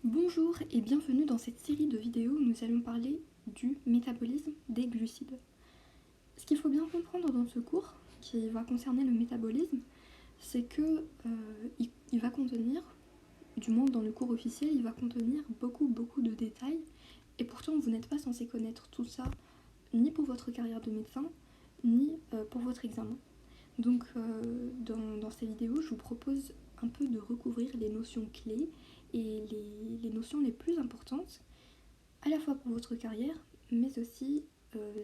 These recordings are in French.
Bonjour et bienvenue dans cette série de vidéos où nous allons parler du métabolisme des glucides. Ce qu'il faut bien comprendre dans ce cours, qui va concerner le métabolisme, c'est que il va contenir, du moins dans le cours officiel, il va contenir beaucoup de détails, et pourtant vous n'êtes pas censé connaître tout ça, ni pour votre carrière de médecin, ni pour votre examen. Donc dans ces vidéos, je vous propose un peu de recouvrir les notions clés et les notions les plus importantes, à la fois pour votre carrière, mais aussi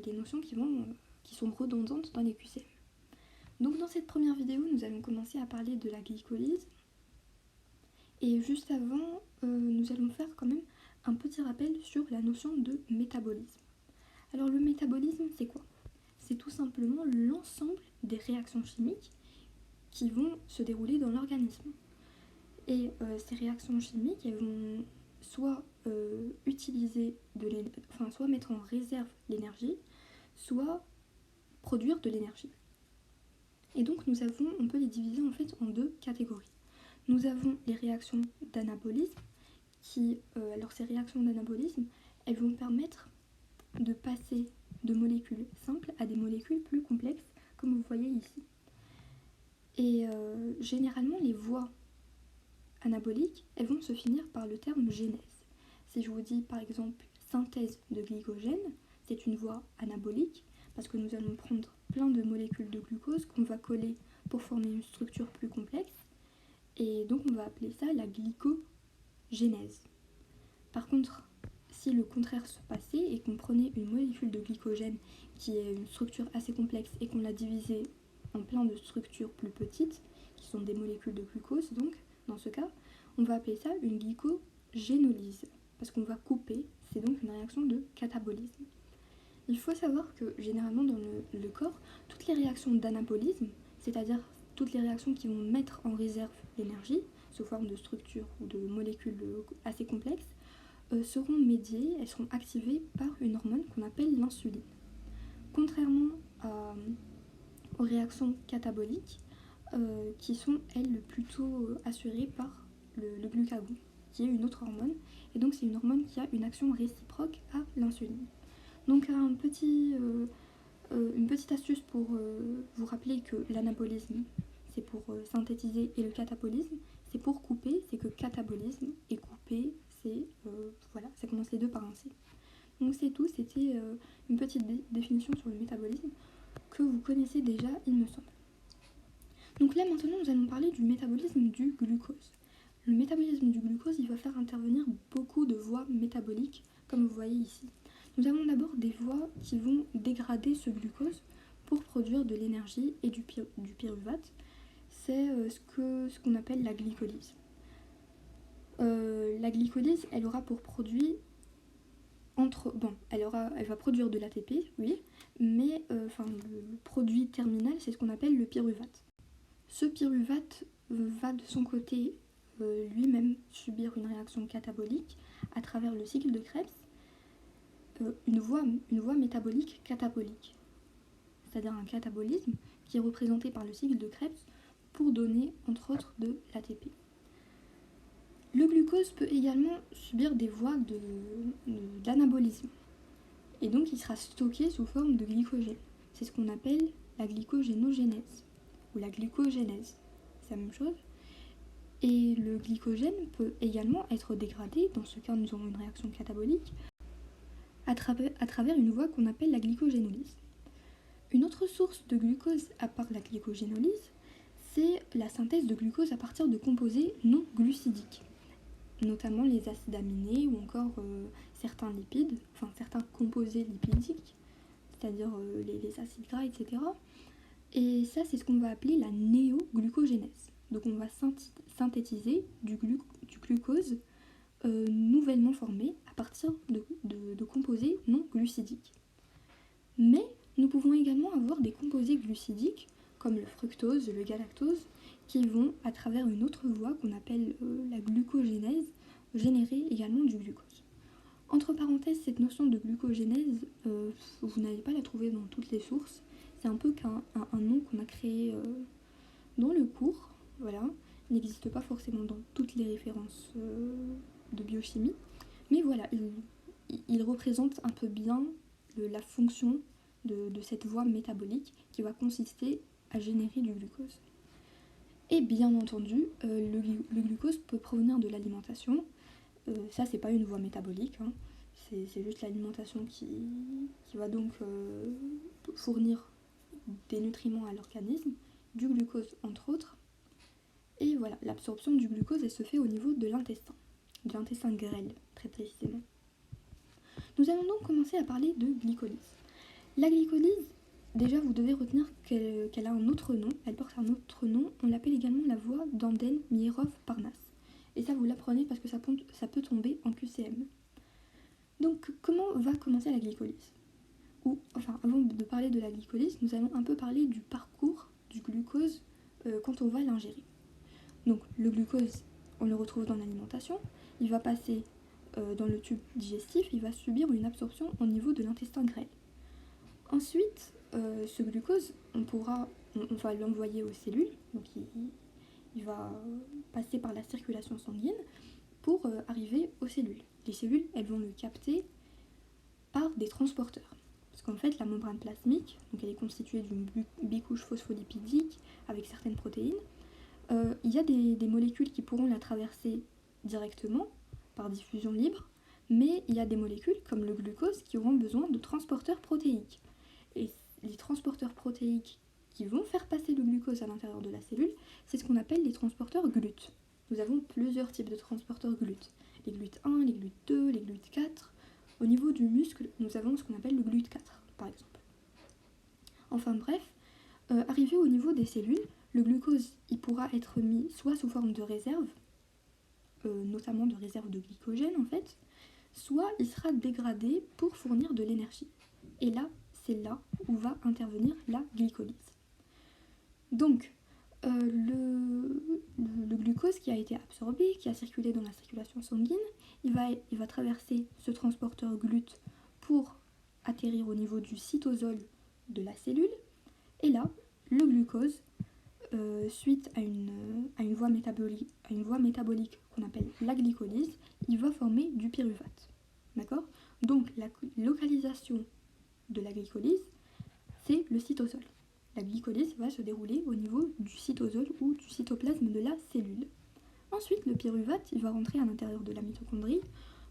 des notions qui sont redondantes dans les QCM. Donc dans cette première vidéo, nous allons commencer à parler de la glycolyse. Et juste avant, nous allons faire quand même un petit rappel sur la notion de métabolisme. Alors le métabolisme, c'est quoi? C'est tout simplement l'ensemble des réactions chimiques qui vont se dérouler dans l'organisme. Et ces réactions chimiques, elles vont soit soit mettre en réserve l'énergie, soit produire de l'énergie. Et donc on peut les diviser en fait en deux catégories. Nous avons les réactions d'anabolisme, alors ces réactions d'anabolisme, elles vont permettre de passer de molécules simples à des molécules plus complexes, comme vous voyez ici. Et généralement, les voies anaboliques, elles vont se finir par le terme génèse. Si je vous dis par exemple synthèse de glycogène, c'est une voie anabolique parce que nous allons prendre plein de molécules de glucose qu'on va coller pour former une structure plus complexe, et donc on va appeler ça la glycogénèse. Par contre, si le contraire se passait et qu'on prenait une molécule de glycogène qui est une structure assez complexe et qu'on la divisait en plein de structures plus petites, qui sont des molécules de glucose, donc dans ce cas, on va appeler ça une glycogénolyse, parce qu'on va couper, c'est donc une réaction de catabolisme. Il faut savoir que généralement dans le corps, toutes les réactions d'anabolisme, c'est-à-dire toutes les réactions qui vont mettre en réserve l'énergie, sous forme de structures ou de molécules assez complexes, seront médiées, elles seront activées par une hormone qu'on appelle l'insuline. Contrairement aux réactions cataboliques, qui sont elles plutôt assurées par le glucagon, qui est une autre hormone, et donc c'est une hormone qui a une action réciproque à l'insuline. Donc une petite astuce pour vous rappeler que l'anabolisme c'est pour synthétiser et le catabolisme c'est pour couper, c'est que catabolisme et couper c'est voilà, ça commence les deux par un C. Donc c'est tout, c'était une petite définition sur le métabolisme que vous connaissez déjà, il me semble. Donc là maintenant nous allons parler du métabolisme du glucose. Le métabolisme du glucose, il va faire intervenir beaucoup de voies métaboliques, comme vous voyez ici. Nous avons d'abord des voies qui vont dégrader ce glucose pour produire de l'énergie et du pyruvate. C'est ce qu'on appelle la glycolyse. La glycolyse, elle aura pour produit elle va produire de l'ATP, oui, mais le produit terminal, c'est ce qu'on appelle le pyruvate. Ce pyruvate va de son côté lui-même subir une réaction catabolique à travers le cycle de Krebs, une voie métabolique catabolique, c'est-à-dire un catabolisme qui est représenté par le cycle de Krebs pour donner entre autres de l'ATP. Le glucose peut également subir des voies d'anabolisme, et donc il sera stocké sous forme de glycogène. C'est ce qu'on appelle la glycogénogénèse ou la glycogénèse, c'est la même chose. Et le glycogène peut également être dégradé, dans ce cas nous aurons une réaction catabolique, à travers une voie qu'on appelle la glycogénolyse. Une autre source de glucose à part la glycogénolyse, c'est la synthèse de glucose à partir de composés non glucidiques, notamment les acides aminés ou encore certains lipides, enfin certains composés lipidiques, c'est-à-dire les acides gras, etc. Et ça, c'est ce qu'on va appeler la néoglucogénèse. Donc on va synthétiser du glucose nouvellement formé à partir de composés non glucidiques. Mais nous pouvons également avoir des composés glucidiques, comme le fructose, le galactose, qui vont, à travers une autre voie qu'on appelle la glucogénèse, générer également du glucose. Entre parenthèses, cette notion de glucogénèse, vous n'allez pas la trouver dans toutes les sources. C'est un peu un nom qu'on a créé dans le cours, voilà. Il n'existe pas forcément dans toutes les références de biochimie, mais voilà, il représente un peu bien la fonction de cette voie métabolique qui va consister à générer du glucose. Et bien entendu, le glucose peut provenir de l'alimentation. Ça, c'est pas une voie métabolique, hein. C'est juste l'alimentation qui va donc fournir des nutriments à l'organisme, du glucose entre autres. Et voilà, l'absorption du glucose, elle se fait au niveau de l'intestin grêle, très précisément. Nous allons donc commencer à parler de glycolyse. La glycolyse, déjà vous devez retenir qu'elle a un autre nom, elle porte un autre nom, on l'appelle également la voie d'Anden-Mierov-Parnasse. Et ça vous l'apprenez parce que ça peut tomber en QCM. Donc comment va commencer la glycolyse ? Avant de parler de la glycolyse, nous allons un peu parler du parcours du glucose quand on va l'ingérer. Donc le glucose, on le retrouve dans l'alimentation, il va passer dans le tube digestif, il va subir une absorption au niveau de l'intestin grêle. Ensuite, ce glucose, on va l'envoyer aux cellules, donc il va passer par la circulation sanguine pour arriver aux cellules. Les cellules, elles vont le capter par des transporteurs. Parce qu'en fait, la membrane plasmique, donc elle est constituée d'une bicouche phospholipidique avec certaines protéines. Il y a des molécules qui pourront la traverser directement par diffusion libre, mais il y a des molécules comme le glucose qui auront besoin de transporteurs protéiques. Et les transporteurs protéiques qui vont faire passer le glucose à l'intérieur de la cellule, c'est ce qu'on appelle les transporteurs GLUT. Nous avons plusieurs types de transporteurs GLUT. Les GLUT1, les GLUT2, les GLUT4. Au niveau du muscle, nous avons ce qu'on appelle le GLUT4, par exemple. Enfin bref, arrivé au niveau des cellules, le glucose il pourra être mis soit sous forme de réserve, notamment de réserve de glycogène en fait, soit il sera dégradé pour fournir de l'énergie. Et là, c'est là où va intervenir la glycolyse. Donc, le glucose qui a été absorbé, qui a circulé dans la circulation sanguine, il va traverser ce transporteur GLUT pour atterrir au niveau du cytosol de la cellule. Et là, le glucose, suite à une voie métabolique qu'on appelle la glycolyse, il va former du pyruvate. D'accord ? Donc la localisation de la glycolyse, c'est le cytosol. La glycolyse va se dérouler au niveau du cytosol ou du cytoplasme de la cellule. Ensuite, le pyruvate il va rentrer à l'intérieur de la mitochondrie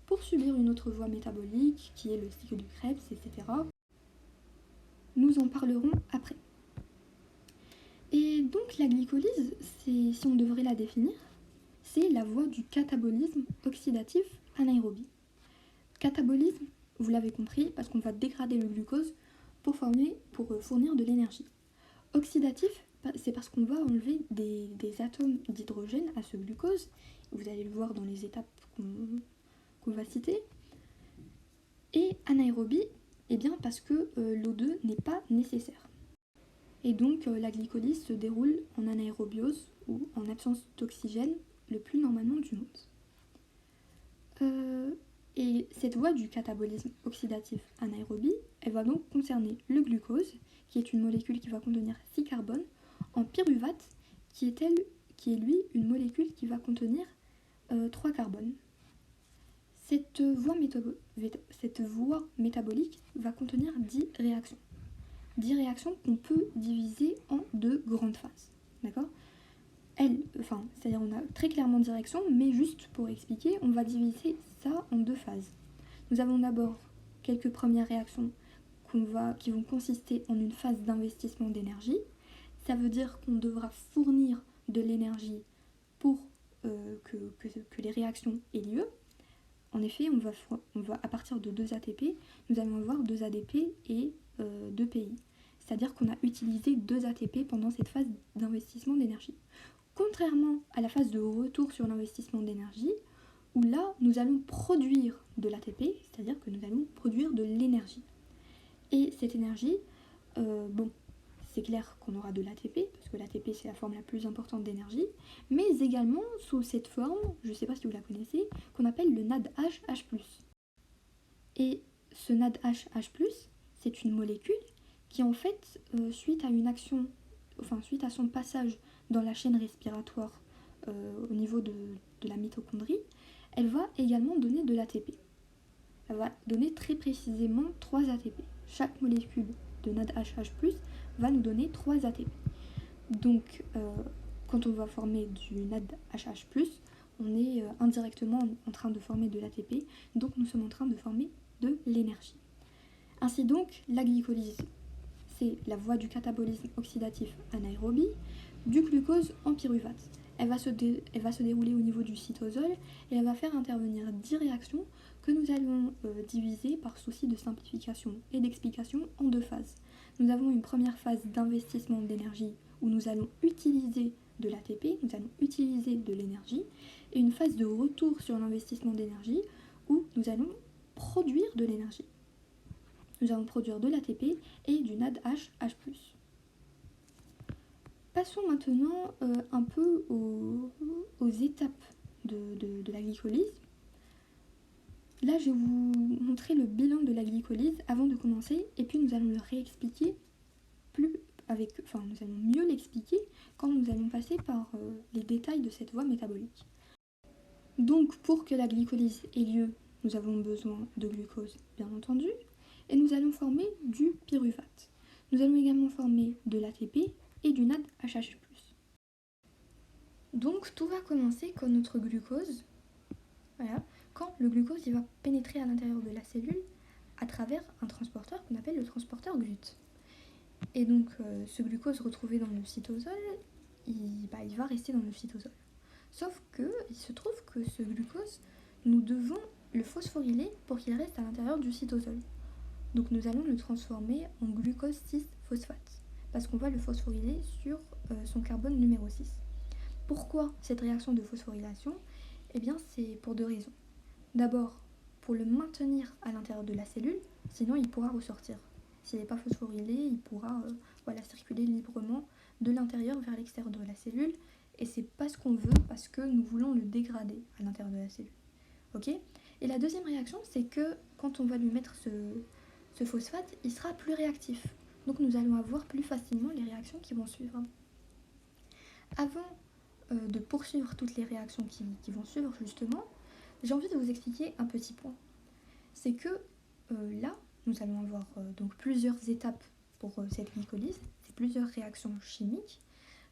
pour subir une autre voie métabolique qui est le cycle de Krebs, etc. Nous en parlerons après. Et donc la glycolyse, si on devrait la définir, c'est la voie du catabolisme oxydatif anaérobie. Catabolisme, vous l'avez compris, parce qu'on va dégrader le glucose pour fournir de l'énergie. Oxydatif, c'est parce qu'on va enlever des atomes d'hydrogène à ce glucose. Vous allez le voir dans les étapes qu'on va citer. Et anaérobie, eh bien parce que l'O2 n'est pas nécessaire. Et donc la glycolyse se déroule en anaérobiose ou en absence d'oxygène le plus normalement du monde. Et cette voie du catabolisme oxydatif anaérobie, elle va donc concerner le glucose, qui est une molécule qui va contenir 6 carbones, en pyruvate, qui est lui une molécule qui va contenir 3 carbones. Cette voie métabolique va contenir 10 réactions. 10 réactions qu'on peut diviser en 2 grandes phases. D'accord ? C'est-à-dire on a très clairement 10 réactions, mais juste pour expliquer, on va diviser ça en 2 phases. Nous avons d'abord quelques premières réactions qui vont consister en une phase d'investissement d'énergie. Ça veut dire qu'on devra fournir de l'énergie pour que les réactions aient lieu. En effet, on va à partir de 2 ATP, nous allons avoir 2 ADP et 2 PI. C'est-à-dire qu'on a utilisé 2 ATP pendant cette phase d'investissement d'énergie. Contrairement à la phase de retour sur l'investissement d'énergie, où là, nous allons produire de l'ATP, c'est-à-dire que nous allons produire de l'énergie. Et cette énergie, c'est clair qu'on aura de l'ATP, parce que l'ATP c'est la forme la plus importante d'énergie, mais également sous cette forme, je ne sais pas si vous la connaissez, qu'on appelle le NADH+. Et ce NADH+, c'est une molécule qui en fait, suite à son passage dans la chaîne respiratoire au niveau de la mitochondrie, elle va également donner de l'ATP. Elle va donner très précisément 3 ATP. Chaque molécule de NADHH+, va nous donner 3 ATP. Donc, quand on va former du NADHH+, on est indirectement en train de former de l'ATP, donc nous sommes en train de former de l'énergie. Ainsi donc, la glycolyse, c'est la voie du catabolisme oxydatif anaérobie du glucose en pyruvate. Elle va se dérouler au niveau du cytosol et elle va faire intervenir 10 réactions que nous allons diviser par souci de simplification et d'explication en 2 phases. Nous avons une première phase d'investissement d'énergie où nous allons utiliser de l'ATP, nous allons utiliser de l'énergie, et une phase de retour sur l'investissement d'énergie où nous allons produire de l'énergie. Nous allons produire de l'ATP et du NADHH+. Passons maintenant un peu aux étapes de la glycolyse. Là, je vais vous montrer le bilan de la glycolyse avant de commencer, et puis nous allons le réexpliquer nous allons mieux l'expliquer quand nous allons passer par les détails de cette voie métabolique. Donc, pour que la glycolyse ait lieu, nous avons besoin de glucose, bien entendu, et nous allons former du pyruvate. Nous allons également former de l'ATP et du NADHH+. Donc, tout va commencer quand notre glucose, quand le glucose il va pénétrer à l'intérieur de la cellule à travers un transporteur qu'on appelle le transporteur GLUT. Et donc, ce glucose retrouvé dans le cytosol, il va rester dans le cytosol. Sauf qu'il se trouve que ce glucose, nous devons le phosphoryler pour qu'il reste à l'intérieur du cytosol. Donc nous allons le transformer en glucose 6-phosphate, parce qu'on va le phosphoryler sur son carbone numéro 6. Pourquoi cette réaction de phosphorylation ? Eh bien, c'est pour 2 raisons. D'abord, pour le maintenir à l'intérieur de la cellule, sinon il pourra ressortir. S'il n'est pas phosphorylé, il pourra circuler librement de l'intérieur vers l'extérieur de la cellule, et c'est pas ce qu'on veut parce que nous voulons le dégrader à l'intérieur de la cellule. Ok ? Et la deuxième réaction, c'est que quand on va lui mettre ce phosphate, il sera plus réactif. Donc nous allons avoir plus facilement les réactions qui vont suivre. Avant de poursuivre toutes les réactions qui vont suivre justement, j'ai envie de vous expliquer un petit point. C'est que là, nous allons avoir donc plusieurs étapes pour cette glycolyse, c'est plusieurs réactions chimiques.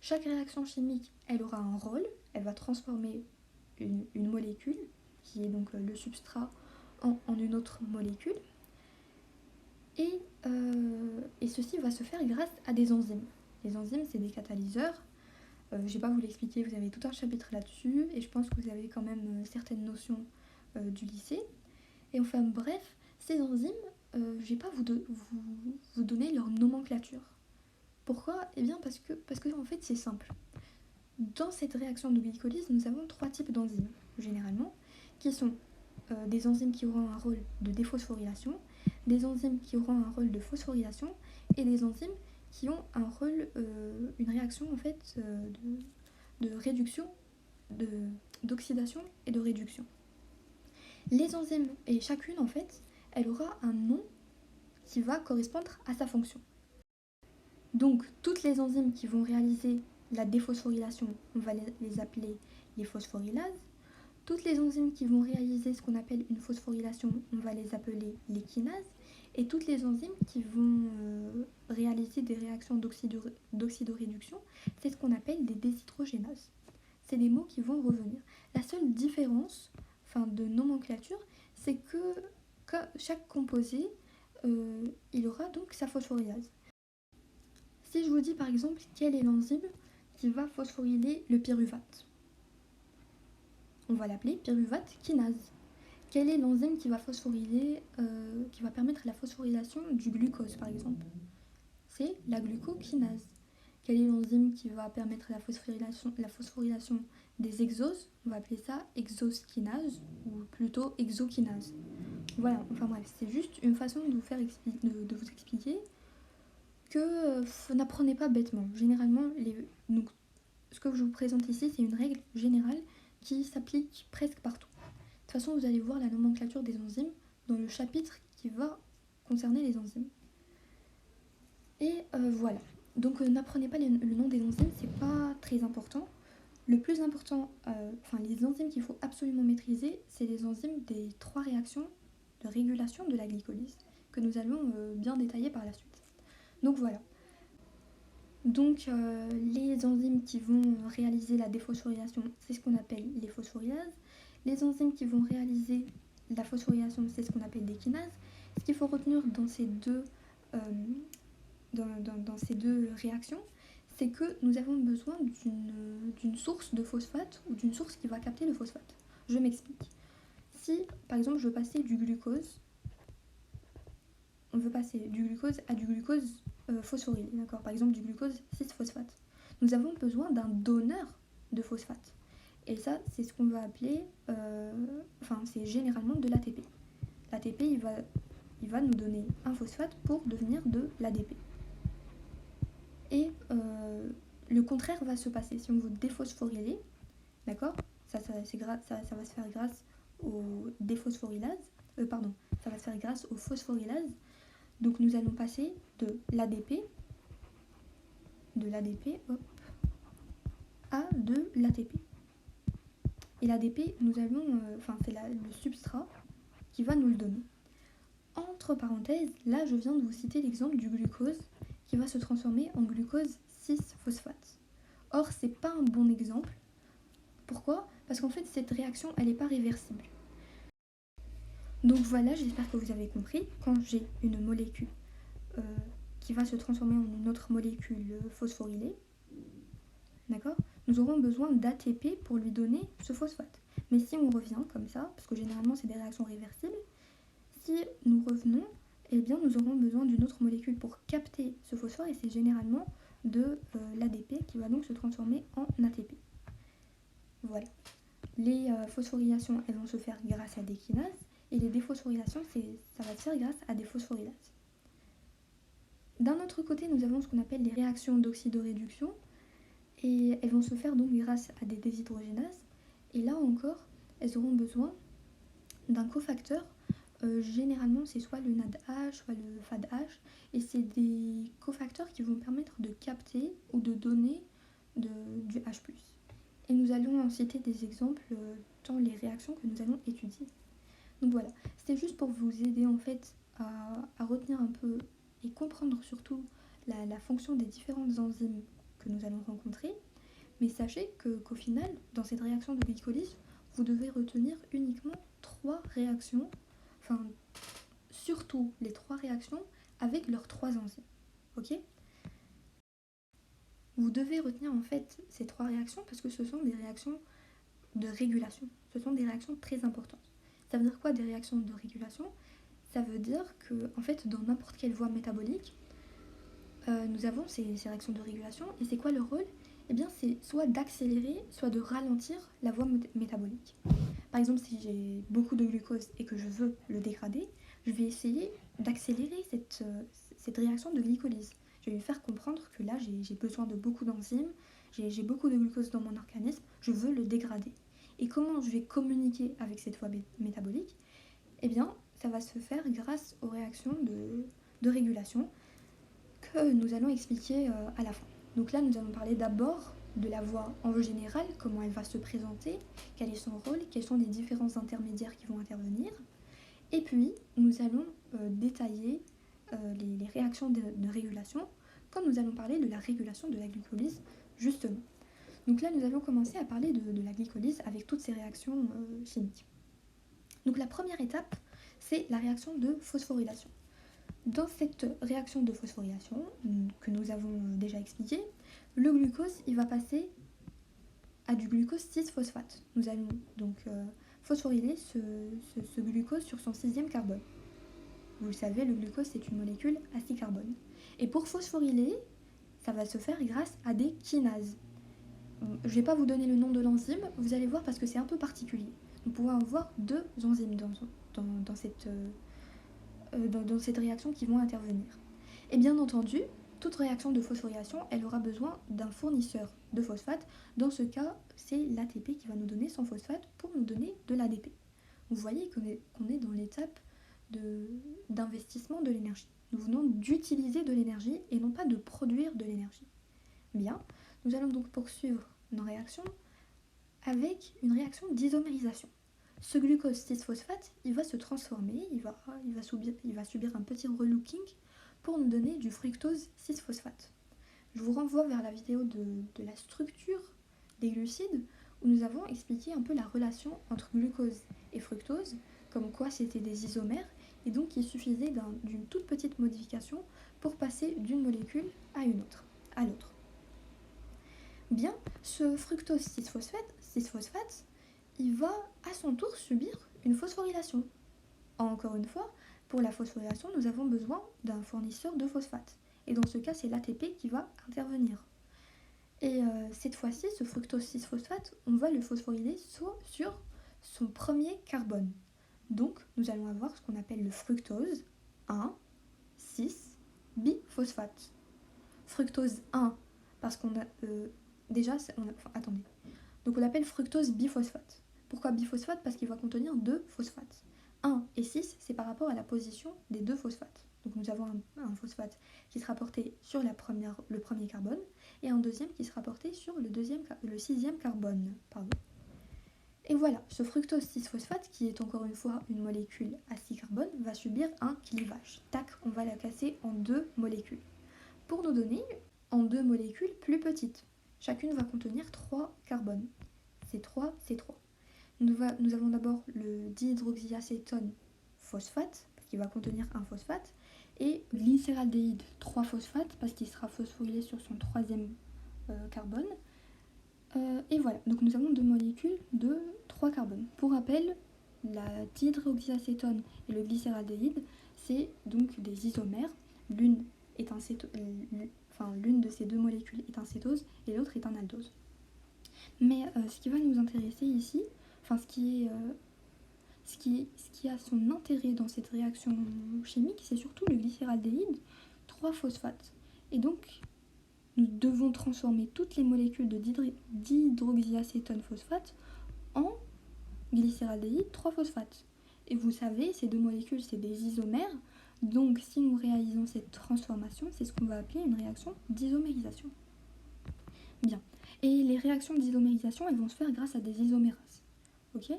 Chaque réaction chimique, elle aura un rôle, elle va transformer une molécule, qui est donc le substrat, en une autre molécule. Et ceci va se faire grâce à des enzymes. Les enzymes, c'est des catalyseurs. Je ne vais pas vous l'expliquer, vous avez tout un chapitre là-dessus, et je pense que vous avez quand même certaines notions du lycée. Et enfin bref, ces enzymes, je ne vais pas vous donner leur nomenclature. Pourquoi ? Eh bien parce que en fait c'est simple. Dans cette réaction de glycolyse, nous avons 3 types d'enzymes, généralement, qui sont des enzymes qui auront un rôle de déphosphorylation, des enzymes qui auront un rôle de phosphorylation, et des enzymes qui ont un rôle, une réaction en fait de réduction, d'oxydation et de réduction. Les enzymes, et chacune en fait, elle aura un nom qui va correspondre à sa fonction. Donc toutes les enzymes qui vont réaliser la déphosphorylation, on va les appeler les phosphorylases. Toutes les enzymes qui vont réaliser ce qu'on appelle une phosphorylation, on va les appeler les kinases. Et toutes les enzymes qui vont réaliser des réactions d'oxydoréduction, c'est ce qu'on appelle des déshydrogénases. C'est des mots qui vont revenir. La seule différence de nomenclature, c'est que chaque composé, il aura donc sa phosphorylase. Si je vous dis par exemple quelle est l'enzyme qui va phosphoryler le pyruvate, on va l'appeler pyruvate kinase. Quelle est l'enzyme qui va phosphoryler, qui va permettre la phosphorylation du glucose par exemple ? C'est la glucokinase. Quelle est l'enzyme qui va permettre la phosphorylation des exoses ? On va appeler ça exoskinase ou plutôt exokinase. Voilà, enfin bref, c'est juste une façon de vous expliquer que n'apprenez pas bêtement. Généralement, ce que je vous présente ici, c'est une règle générale qui s'applique presque partout. De toute façon, vous allez voir la nomenclature des enzymes dans le chapitre qui va concerner les enzymes. Et voilà. Donc n'apprenez pas le nom des enzymes, c'est pas très important. Le plus important, les enzymes qu'il faut absolument maîtriser, c'est les enzymes des 3 réactions de régulation de la glycolyse, que nous allons bien détailler par la suite. Donc voilà. Donc les enzymes qui vont réaliser la déphosphorylation, c'est ce qu'on appelle les phosphorylases. Les enzymes qui vont réaliser la phosphorylation, c'est ce qu'on appelle des kinases. Ce qu'il faut retenir dans ces deux, dans ces deux réactions, c'est que nous avons besoin d'une source de phosphate ou d'une source qui va capter le phosphate. Je m'explique. Si, par exemple, je veux passer du glucose, on veut passer du glucose à du glucose phosphorylé, d'accord, par exemple du glucose 6-phosphate. Nous avons besoin d'un donneur de phosphate. Et ça, c'est ce qu'on va appeler, c'est généralement de l'ATP. L'ATP, il va nous donner un phosphate pour devenir de l'ADP. Et le contraire va se passer. Si on veut déphosphoryler, d'accord, ça va se faire grâce aux déphosphorylases, ça va se faire grâce aux phosphorylases. Donc nous allons passer de l'ADP à de l'ATP. Et l'ADP, nous allons, c'est le substrat qui va nous le donner. Entre parenthèses, là je viens de vous citer l'exemple du glucose qui va se transformer en glucose 6-phosphate. Or, c'est pas un bon exemple. Pourquoi ? Parce qu'en fait, cette réaction, elle n'est pas réversible. Donc voilà, j'espère que vous avez compris. Quand j'ai une molécule qui va se transformer en une autre molécule phosphorylée, d'accord, nous aurons besoin d'ATP pour lui donner ce phosphate. Mais si on revient comme ça, parce que généralement c'est des réactions réversibles, si nous revenons, eh bien nous aurons besoin d'une autre molécule pour capter ce phosphore et c'est généralement de l'ADP qui va donc se transformer en ATP. Voilà. Les phosphorylations, elles vont se faire grâce à des kinases et les déphosphorylations, ça va se faire grâce à des phosphorylases. D'un autre côté, nous avons ce qu'on appelle les réactions d'oxydoréduction et elles vont se faire donc grâce à des déshydrogénases. Et là encore, elles auront besoin d'un cofacteur. Généralement, c'est soit le NADH, soit le FADH, et c'est des cofacteurs qui vont permettre de capter ou de donner du H+. Et nous allons en citer des exemples dans les réactions que nous allons étudier. Donc voilà, c'était juste pour vous aider en fait à retenir un peu et comprendre surtout la fonction des différentes enzymes que nous allons rencontrer. Mais sachez qu'au final, dans cette réaction de glycolyse, vous devez retenir uniquement 3 réactions, surtout les 3 réactions avec leurs 3 enzymes. Ok ? Vous devez retenir en fait ces 3 réactions parce que ce sont des réactions de régulation. Ce sont des réactions très importantes. Ça veut dire quoi des réactions de régulation ? Ça veut dire que en fait dans n'importe quelle voie métabolique, nous avons ces réactions de régulation et c'est quoi le rôle ? Eh bien c'est soit d'accélérer, soit de ralentir la voie métabolique. Par exemple, si j'ai beaucoup de glucose et que je veux le dégrader, je vais essayer d'accélérer cette réaction de glycolyse. Je vais lui faire comprendre que là, j'ai besoin de beaucoup d'enzymes, j'ai beaucoup de glucose dans mon organisme, je veux le dégrader. Et comment je vais communiquer avec cette voie métabolique ? Eh bien, ça va se faire grâce aux réactions de régulation que nous allons expliquer à la fin. Donc là, nous allons parler d'abord de la voie en général, comment elle va se présenter, quel est son rôle, quels sont les différents intermédiaires qui vont intervenir. Et puis, nous allons détailler les réactions de régulation quand nous allons parler de la régulation de la glycolyse, justement. Donc là, nous allons commencer à parler de la glycolyse avec toutes ces réactions chimiques. Donc la première étape, c'est la réaction de phosphorylation. Dans cette réaction de phosphorylation, que nous avons déjà expliqué, le glucose, il va passer à du glucose 6-phosphate. Nous allons donc phosphoryler ce glucose sur son 6e carbone. Vous le savez, le glucose, c'est une molécule à 6 carbones. Et pour phosphoryler, ça va se faire grâce à des kinases. Je ne vais pas vous donner le nom de l'enzyme, vous allez voir parce que c'est un peu particulier. Nous pouvons avoir 2 enzymes dans cette réaction qui vont intervenir. Et bien entendu, toute réaction de phosphorylation, elle aura besoin d'un fournisseur de phosphate. Dans ce cas, c'est l'ATP qui va nous donner son phosphate pour nous donner de l'ADP. Vous voyez qu'on est dans l'étape d'investissement de l'énergie. Nous venons d'utiliser de l'énergie et non pas de produire de l'énergie. Bien, nous allons donc poursuivre nos réactions avec une réaction d'isomérisation. Ce glucose 6-phosphate, il va se transformer, il va subir un petit relooking pour nous donner du fructose 6-phosphate. Je vous renvoie vers la vidéo de la structure des glucides où nous avons expliqué un peu la relation entre glucose et fructose, comme quoi c'était des isomères, et donc il suffisait d'une toute petite modification pour passer d'une molécule à l'autre. Bien, ce fructose 6-phosphate, il va à son tour subir une phosphorylation. Encore une fois, pour la phosphorylation, nous avons besoin d'un fournisseur de phosphate. Et dans ce cas, c'est l'ATP qui va intervenir. Et cette fois-ci, ce fructose 6-phosphate, on va le phosphoryler sur son premier carbone. Donc, nous allons avoir ce qu'on appelle le fructose 1,6-biphosphate. Fructose 1, parce qu'on a... attendez. Donc, on l'appelle fructose biphosphate. Pourquoi biphosphate? Parce qu'il va contenir 2 phosphates. 1 et 6, c'est par rapport à la position des 2 phosphates. Donc nous avons un phosphate qui sera porté sur le premier carbone et un deuxième qui sera porté sur le sixième carbone. Et voilà, ce fructose 6-phosphate, qui est encore une fois une molécule à 6 carbones, va subir un clivage. Tac, on va la casser en 2 molécules. Pour nous donner en 2 molécules plus petites. Chacune va contenir 3 carbones. C3, C3. Nous avons d'abord le dihydroxyacétone phosphate, parce qu'il va contenir un phosphate, et glycéraldéhyde 3-phosphate, parce qu'il sera phosphorylé sur son troisième carbone. Et voilà, donc nous avons 2 molécules de 3 carbones. Pour rappel, la dihydroxyacétone et le glycéraldéhyde, c'est donc des isomères. L'une de ces 2 molécules est un cétose et l'autre est un aldose. Mais ce qui va nous intéresser ici, ce qui a son intérêt dans cette réaction chimique, c'est surtout le glycéraldéhyde 3-phosphate. Et donc, nous devons transformer toutes les molécules de dihydroxyacétone phosphate en glycéraldéhyde 3-phosphate. Et vous savez, ces 2 molécules, c'est des isomères. Donc, si nous réalisons cette transformation, c'est ce qu'on va appeler une réaction d'isomérisation. Bien. Et les réactions d'isomérisation, elles vont se faire grâce à des isomérases. Ok ?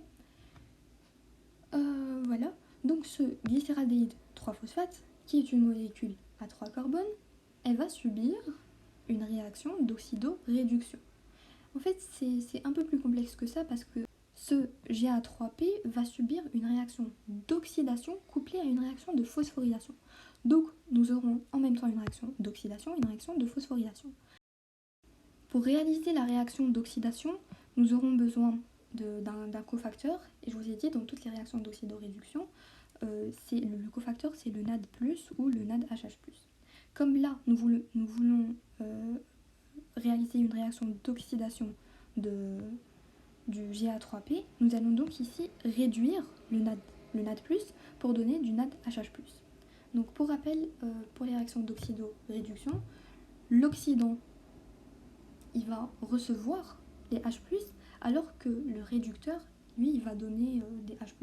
Voilà. Donc, ce glycéraldéhyde 3-phosphate, qui est une molécule à 3 carbones, elle va subir une réaction d'oxydoréduction. En fait, c'est un peu plus complexe que ça parce que ce Ga3P va subir une réaction d'oxydation couplée à une réaction de phosphorylation. Donc, nous aurons en même temps une réaction d'oxydation et une réaction de phosphorylation. Pour réaliser la réaction d'oxydation, nous aurons besoin d'un cofacteur. Et je vous ai dit, dans toutes les réactions d'oxydoréduction, le cofacteur, c'est le NAD+, ou le NADHH+. Comme là, nous voulons réaliser une réaction d'oxydation du Ga3P, nous allons donc ici réduire le NAD+, pour donner du NADHH+. Donc pour rappel, pour les réactions d'oxydoréduction, l'oxydant, il va recevoir les H+, alors que le réducteur, lui, il va donner des H+.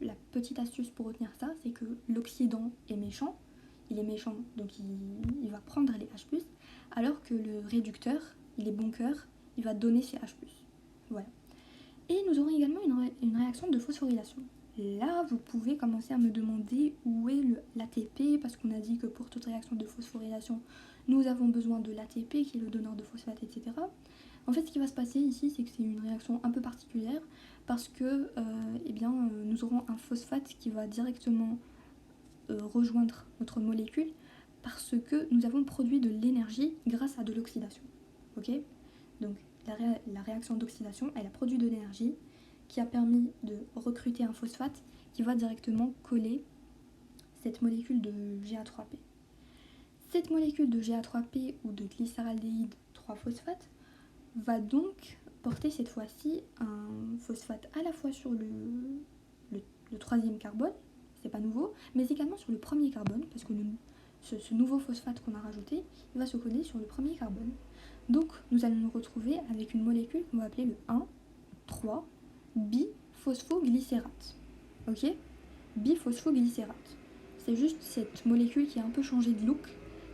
La petite astuce pour retenir ça, c'est que l'oxydant est méchant, donc il va prendre les H+, alors que le réducteur, il est bon cœur, il va donner ses H+. Voilà. Et nous aurons également une réaction de phosphorylation. Là, vous pouvez commencer à me demander où est l'ATP, parce qu'on a dit que pour toute réaction de phosphorylation, nous avons besoin de l'ATP, qui est le donneur de phosphate, etc. En fait, ce qui va se passer ici, c'est que c'est une réaction un peu particulière, parce que nous aurons un phosphate qui va directement rejoindre notre molécule, parce que nous avons produit de l'énergie grâce à de l'oxydation. Ok ? Donc, la réaction d'oxydation, elle a produit de l'énergie qui a permis de recruter un phosphate qui va directement coller cette molécule de Ga3P. Cette molécule de Ga3P ou de glycéraldéhyde 3-phosphate va donc porter cette fois-ci un phosphate à la fois sur le troisième carbone, c'est pas nouveau, mais également sur le premier carbone, parce que ce nouveau phosphate qu'on a rajouté, il va se coller sur le premier carbone. Donc nous allons nous retrouver avec une molécule qu'on va appeler le 1,3-biphosphoglycérate. Ok ? Biphosphoglycérate. C'est juste cette molécule qui a un peu changé de look,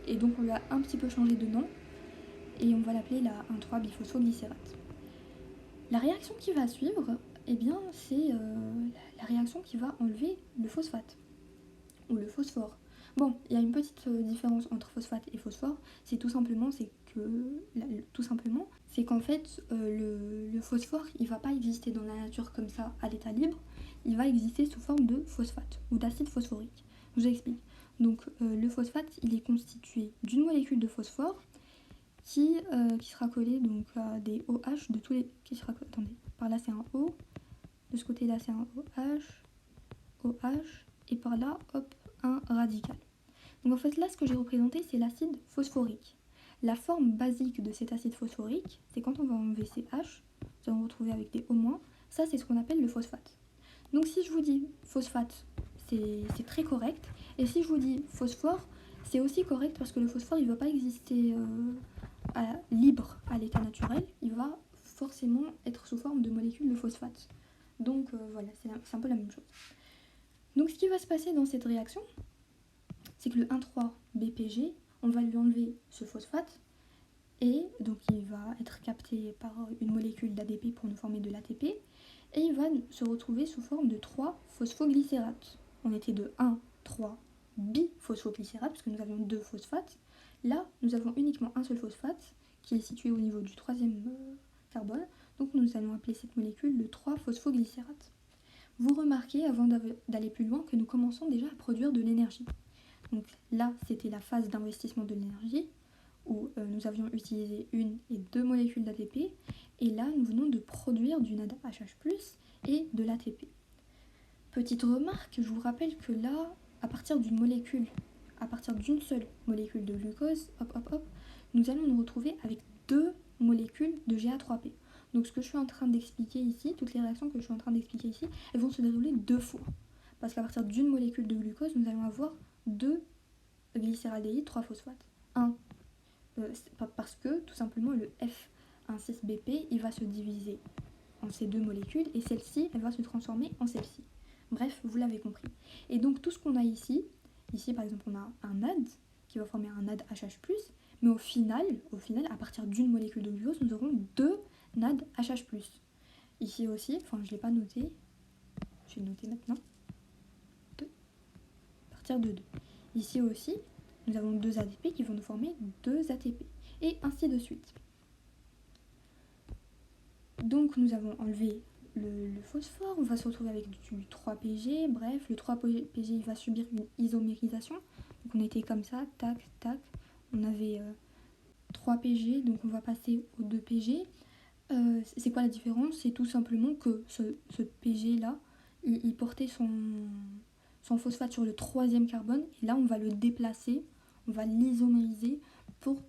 et donc on lui a un petit peu changé de nom, et on va l'appeler la 1,3-biphosphoglycérate. La réaction qui va suivre, eh bien, c'est la réaction qui va enlever le phosphate ou le phosphore. Bon, il y a une petite différence entre phosphate et phosphore, c'est tout simplement c'est qu'en fait le phosphore il va pas exister dans la nature comme ça à l'état libre, il va exister sous forme de phosphate ou d'acide phosphorique. Je vous explique. Donc le phosphate il est constitué d'une molécule de phosphore qui sera collée donc à des OH de tous les. Attendez, par là c'est un O, de ce côté là c'est un OH, et par là hop un radical. Donc en fait là ce que j'ai représenté c'est l'acide phosphorique. La forme basique de cet acide phosphorique, c'est quand on va enlever ces H, nous allons retrouver avec des O-, ça c'est ce qu'on appelle le phosphate. Donc si je vous dis phosphate, c'est très correct, et si je vous dis phosphore, c'est aussi correct parce que le phosphore il ne va pas exister libre à l'état naturel, il va forcément être sous forme de molécules de phosphate. Donc voilà, c'est un peu la même chose. Donc ce qui va se passer dans cette réaction, c'est que le 1,3-BPG, on va lui enlever ce phosphate, et donc il va être capté par une molécule d'ADP pour nous former de l'ATP, et il va se retrouver sous forme de 3 phosphoglycérates. On était de 1,3 biphosphoglycérate, parce que nous avions 2 phosphates. Là, nous avons uniquement un seul phosphate, qui est situé au niveau du 3e carbone, donc nous allons appeler cette molécule le 3-phosphoglycérate. Vous remarquez, avant d'aller plus loin, que nous commençons déjà à produire de l'énergie. Donc là, c'était la phase d'investissement de l'énergie, où nous avions utilisé 1 et 2 molécules d'ATP, et là, nous venons de produire du NADHH+, et de l'ATP. Petite remarque, je vous rappelle que là, à partir d'une seule molécule de glucose, nous allons nous retrouver avec 2 molécules de GA3P. Donc ce que je suis en train d'expliquer ici, toutes les réactions que je suis en train d'expliquer ici, elles vont se dérouler 2 fois. Parce qu'à partir d'une molécule de glucose, nous allons avoir 2 glycéraldéhydes, 3 phosphates. Parce que tout simplement le F16BP, il va se diviser en ces 2 molécules, et celle-ci, elle va se transformer en celle-ci. Bref, vous l'avez compris. Et donc tout ce qu'on a ici par exemple on a un NAD qui va former un NADHH+, mais au final, à partir d'une molécule de glucose, nous aurons 2 NADHH+. Ici aussi, enfin je ne l'ai pas noté, je vais le noter maintenant, 2, à partir de 2. Ici aussi, nous avons 2 ADP qui vont nous former 2 ATP, et ainsi de suite. Donc nous avons enlevé le phosphore, on va se retrouver avec du 3PG, bref, le 3PG il va subir une isomérisation, donc on était comme ça, tac, tac, on avait 3PG, donc on va passer au 2PG. C'est quoi la différence? C'est tout simplement que ce PG là, il portait son phosphate sur le 3e carbone, et là on va le déplacer, on va l'isomériser pour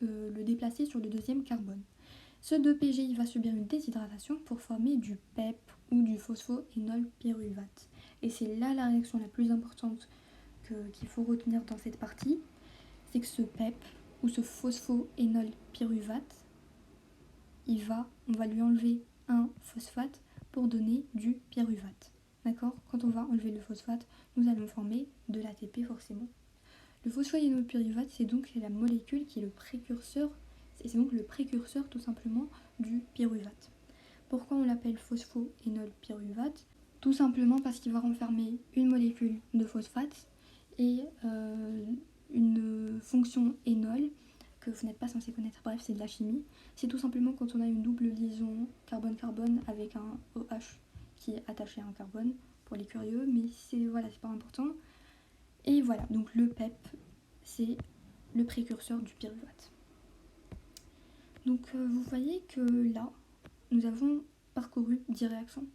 le déplacer sur le 2e carbone. Ce 2PG il va subir une déshydratation pour former du PEP ou du phosphoénol pyruvate. Et c'est là la réaction la plus importante qu'il faut retenir dans cette partie, c'est que ce PEP ou ce phosphoénol pyruvate, on va lui enlever un phosphate pour donner du pyruvate. D'accord? Quand on va enlever le phosphate, nous allons former de l'ATP forcément. Le phosphoénol pyruvate, c'est donc la molécule qui est le précurseur. C'est donc le précurseur tout simplement du pyruvate. Pourquoi on l'appelle phosphoénol pyruvate? Tout simplement parce qu'il va renfermer une molécule de phosphate et une fonction énol que vous n'êtes pas censé connaître. Bref, c'est de la chimie. C'est tout simplement quand on a une double liaison carbone-carbone avec un OH qui est attaché à un carbone, pour les curieux, mais c'est pas important. Et voilà, donc le PEP, c'est le précurseur du pyruvate. Donc vous voyez que là, nous avons parcouru 10 réactions.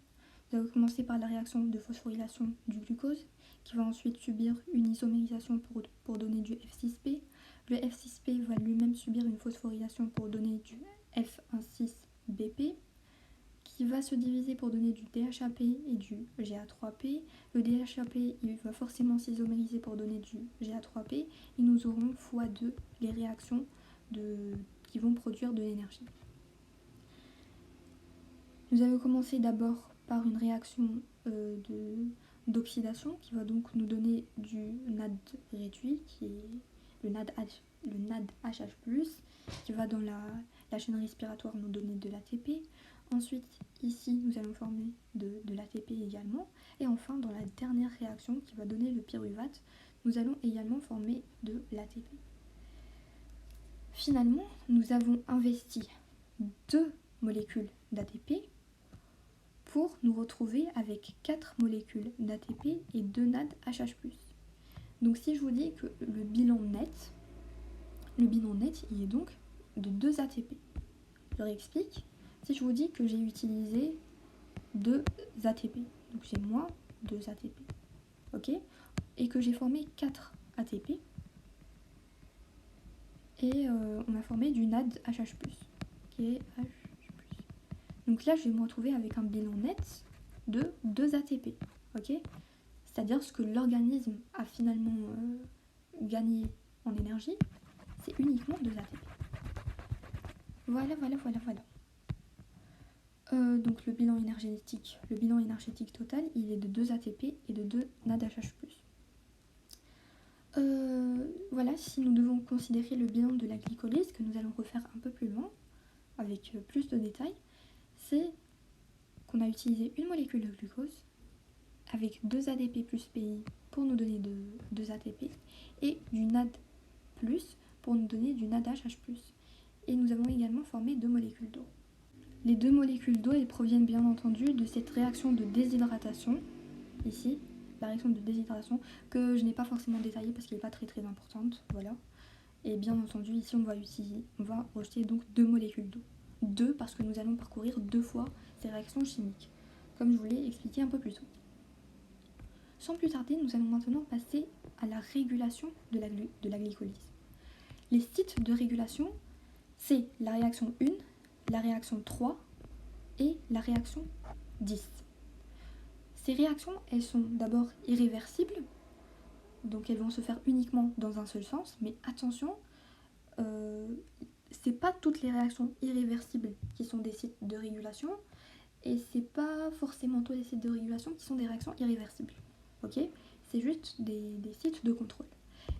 Nous avons commencé par la réaction de phosphorylation du glucose, qui va ensuite subir une isomérisation pour donner du F6P. Le F6P va lui-même subir une phosphorylation pour donner du F16BP, qui va se diviser pour donner du DHAP et du GA3P. Le DHAP, il va forcément s'isomériser pour donner du GA3P, et nous aurons x2 les réactions qui vont produire de l'énergie. Nous allons commencer d'abord par une réaction d'oxydation qui va donc nous donner du NAD réduit, qui est le NADHH+, qui va dans la chaîne respiratoire nous donner de l'ATP. Ensuite, ici, nous allons former de l'ATP également. Et enfin, dans la dernière réaction qui va donner le pyruvate, nous allons également former de l'ATP. Finalement, nous avons investi 2 molécules d'ATP pour nous retrouver avec 4 molécules d'ATP et 2 NADHH+. Donc si je vous dis que le bilan net, il est donc de 2 ATP. Je réexplique. Si je vous dis que j'ai utilisé 2 ATP, donc j'ai moins 2 ATP, ok, et que j'ai formé 4 ATP, et on a formé du NADHH+, qui est H+. Donc là, je vais me retrouver avec un bilan net de 2 ATP, ok, c'est-à-dire ce que l'organisme a finalement gagné en énergie, c'est uniquement 2 ATP. Voilà. Donc le bilan énergétique total, il est de 2 ATP et de 2 NADHH+. Voilà, si nous devons considérer le bilan de la glycolyse, que nous allons refaire un peu plus loin, avec plus de détails, c'est qu'on a utilisé une molécule de glucose avec 2 ADP plus PI pour nous donner 2 ATP et du NAD+, pour nous donner du NADHH+. Et nous avons également formé 2 molécules d'eau. Les 2 molécules d'eau, elles proviennent bien entendu de cette réaction de déshydratation, ici, la réaction de déshydratation, que je n'ai pas forcément détaillée parce qu'elle n'est pas très importante, voilà. Et bien entendu, ici, on va rejeter donc 2 molécules d'eau. 2 parce que nous allons parcourir 2 fois ces réactions chimiques, comme je vous l'ai expliqué un peu plus tôt. Sans plus tarder, nous allons maintenant passer à la régulation de la glycolyse. Les sites de régulation, c'est la réaction 1, la réaction 3 et la réaction 10. Ces réactions, elles sont d'abord irréversibles, donc elles vont se faire uniquement dans un seul sens, mais attention, c'est pas toutes les réactions irréversibles qui sont des sites de régulation, et c'est pas forcément tous les sites de régulation qui sont des réactions irréversibles. Ok, c'est juste des sites de contrôle.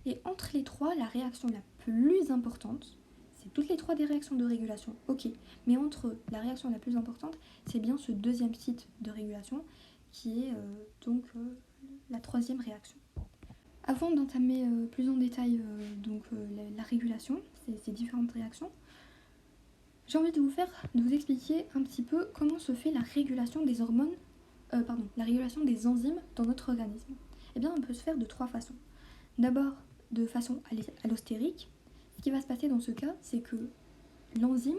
Et entre les trois, la réaction la plus importante, c'est toutes les trois des réactions de régulation, ok, mais entre la réaction la plus importante, c'est bien ce deuxième site de régulation qui est la troisième réaction. Avant d'entamer plus en détail la régulation, ces différentes réactions, j'ai envie de vous expliquer un petit peu comment se fait la régulation des hormones, la régulation des enzymes dans notre organisme. Eh bien, on peut se faire de 3 façons. D'abord, de façon allostérique. Ce qui va se passer dans ce cas, c'est que l'enzyme,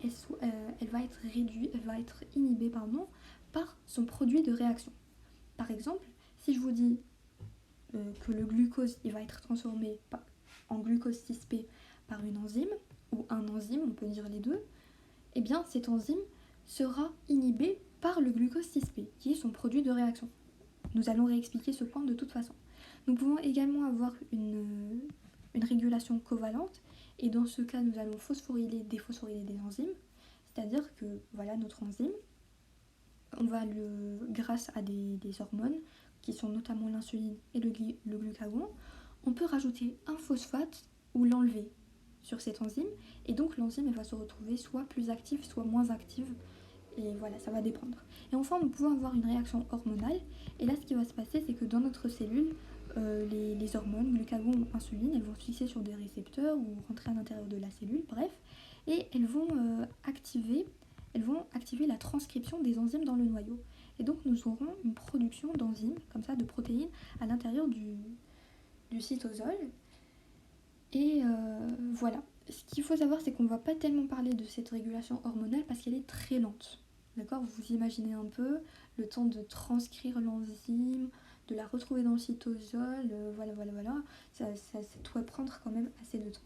elle va être inhibée par son produit de réaction. Par exemple, si je vous dis que le glucose il va être transformé en glucose 6P par une enzyme, ou un enzyme, on peut dire les deux, eh bien cette enzyme sera inhibée par le glucose 6P, qui est son produit de réaction. Nous allons réexpliquer ce point de toute façon. Nous pouvons également avoir une régulation covalente, et dans ce cas, nous allons déphosphoryler des enzymes, c'est-à-dire que voilà notre enzyme, on va grâce à des hormones, qui sont notamment l'insuline et le glucagon, on peut rajouter un phosphate ou l'enlever sur cette enzyme, et donc l'enzyme elle va se retrouver soit plus active, soit moins active, et voilà, ça va dépendre. Et enfin, nous pouvons avoir une réaction hormonale, et là ce qui va se passer, c'est que dans notre cellule, les hormones, glucagon ou insuline, elles vont se fixer sur des récepteurs ou rentrer à l'intérieur de la cellule, bref, et elles vont activer la transcription des enzymes dans le noyau. Et donc nous aurons une production d'enzymes, comme ça, de protéines à l'intérieur du cytosol. Et voilà. Ce qu'il faut savoir, c'est qu'on ne va pas tellement parler de cette régulation hormonale parce qu'elle est très lente. D'accord ? Vous imaginez un peu le temps de transcrire l'enzyme, de la retrouver dans le cytosol, voilà. Ça doit prendre quand même assez de temps.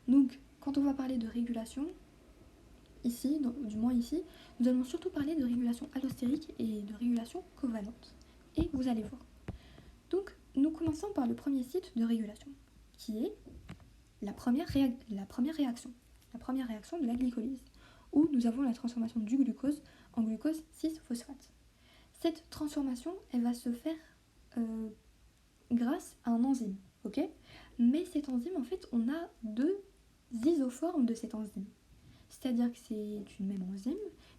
Donc, quand on va parler de régulation, ici, du moins ici, nous allons surtout parler de régulation allostérique et de régulation covalente. Et vous allez voir. Donc, nous commençons par le premier site de régulation, qui est la première réaction de la glycolyse, où nous avons la transformation du glucose en glucose 6-phosphate. Cette transformation, elle va se faire grâce à un enzyme, ok ? Mais cette enzyme, en fait, on a 2 isoformes de cette enzyme. c'est-à-dire que c'est une même enzyme,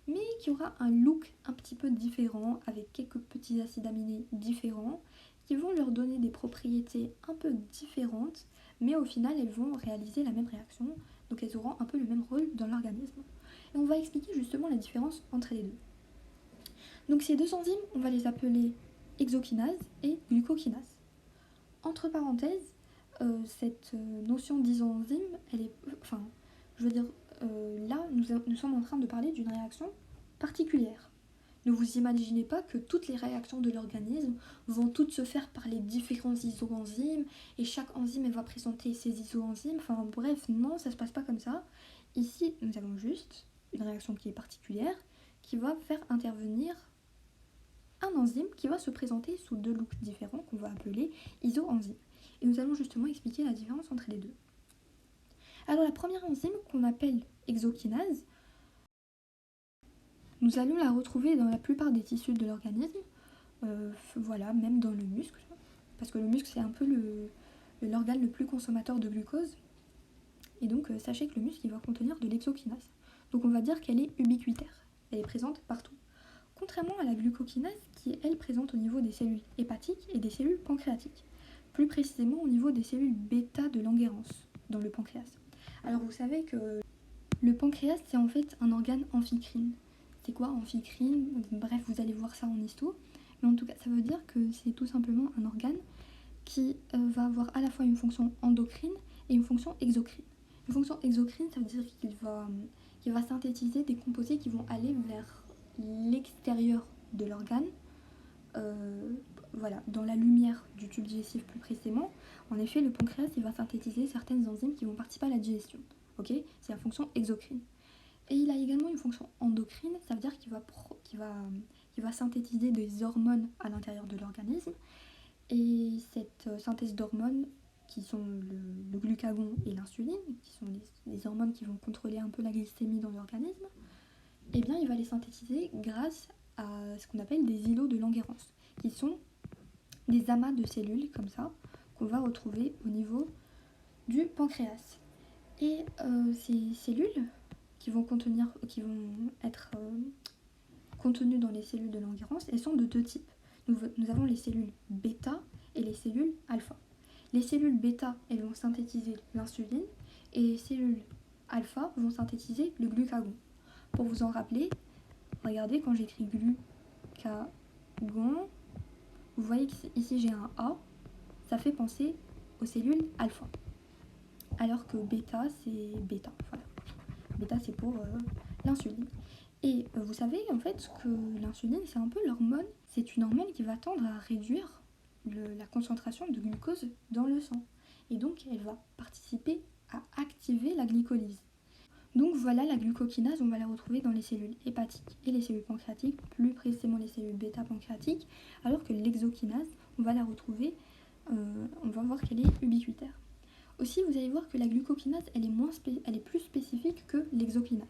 mais qui aura un look un petit peu différent, avec quelques petits acides aminés différents, qui vont leur donner des propriétés un peu différentes, mais au final elles vont réaliser la même réaction, donc elles auront un peu le même rôle dans l'organisme. Et on va expliquer justement la différence entre les deux. Donc ces deux enzymes, on va les appeler hexokinase et glucokinase. Entre parenthèses, cette notion d'isoenzyme, elle est, enfin, je veux dire, là, nous sommes en train de parler d'une réaction particulière. Ne vous imaginez pas que toutes les réactions de l'organisme vont toutes se faire par les différents isoenzymes et chaque enzyme elle va présenter ses isoenzymes. Enfin bref, non, ça se passe pas comme ça. Ici, nous avons juste une réaction qui est particulière qui va faire intervenir un enzyme qui va se présenter sous deux looks différents qu'on va appeler isoenzymes. Et nous allons justement expliquer la différence entre les deux. Alors la première enzyme qu'on appelle hexokinase, nous allons la retrouver dans la plupart des tissus de l'organisme, voilà, même dans le muscle, parce que le muscle c'est un peu l'organe le plus consommateur de glucose, et donc sachez que le muscle il va contenir de l'hexokinase. Donc on va dire qu'elle est ubiquitaire, elle est présente partout. Contrairement à la glucokinase qui est elle présente au niveau des cellules hépatiques et des cellules pancréatiques, plus précisément au niveau des cellules bêta de Langerhans dans le pancréas. Alors vous savez que le pancréas c'est en fait un organe amphicrine. C'est quoi amphicrine? Bref, vous allez voir ça en histo. Mais en tout cas, ça veut dire que c'est tout simplement un organe qui va avoir à la fois une fonction endocrine et une fonction exocrine. Une fonction exocrine, ça veut dire qu'il va synthétiser des composés qui vont aller vers l'extérieur de l'organe, voilà, dans la lumière du tube digestif plus précisément. En effet, le pancréas il va synthétiser certaines enzymes qui vont participer à la digestion. Ok, c'est la fonction exocrine. Et il a également une fonction endocrine, ça veut dire qu'il va synthétiser des hormones à l'intérieur de l'organisme. Et cette synthèse d'hormones, qui sont le glucagon et l'insuline, qui sont les hormones qui vont contrôler un peu la glycémie dans l'organisme, eh bien il va les synthétiser grâce à ce qu'on appelle des îlots de Langerhans, qui sont des amas de cellules comme ça, qu'on va retrouver au niveau du pancréas. Et ces cellules qui vont être contenues dans les cellules de Langerhans, elles sont de deux types. Nous avons les cellules bêta et les cellules alpha. Les cellules bêta, elles vont synthétiser l'insuline et les cellules alpha vont synthétiser le glucagon. Pour vous en rappeler, regardez quand j'écris glucagon, vous voyez qu'ici j'ai un A, ça fait penser aux cellules alpha. Alors que bêta, c'est bêta, voilà. Bêta, c'est pour l'insuline. Et vous savez en fait que l'insuline, c'est un peu l'hormone, c'est une hormone qui va tendre à réduire la concentration de glucose dans le sang. Et donc, elle va participer à activer la glycolyse. Donc voilà, la glucokinase, on va la retrouver dans les cellules hépatiques et les cellules pancréatiques, plus précisément les cellules bêta-pancréatiques, alors que l'hexokinase, on va la retrouver, on va voir qu'elle est ubiquitaire. Aussi, vous allez voir que la glucokinase, elle est plus spécifique que l'hexokinase.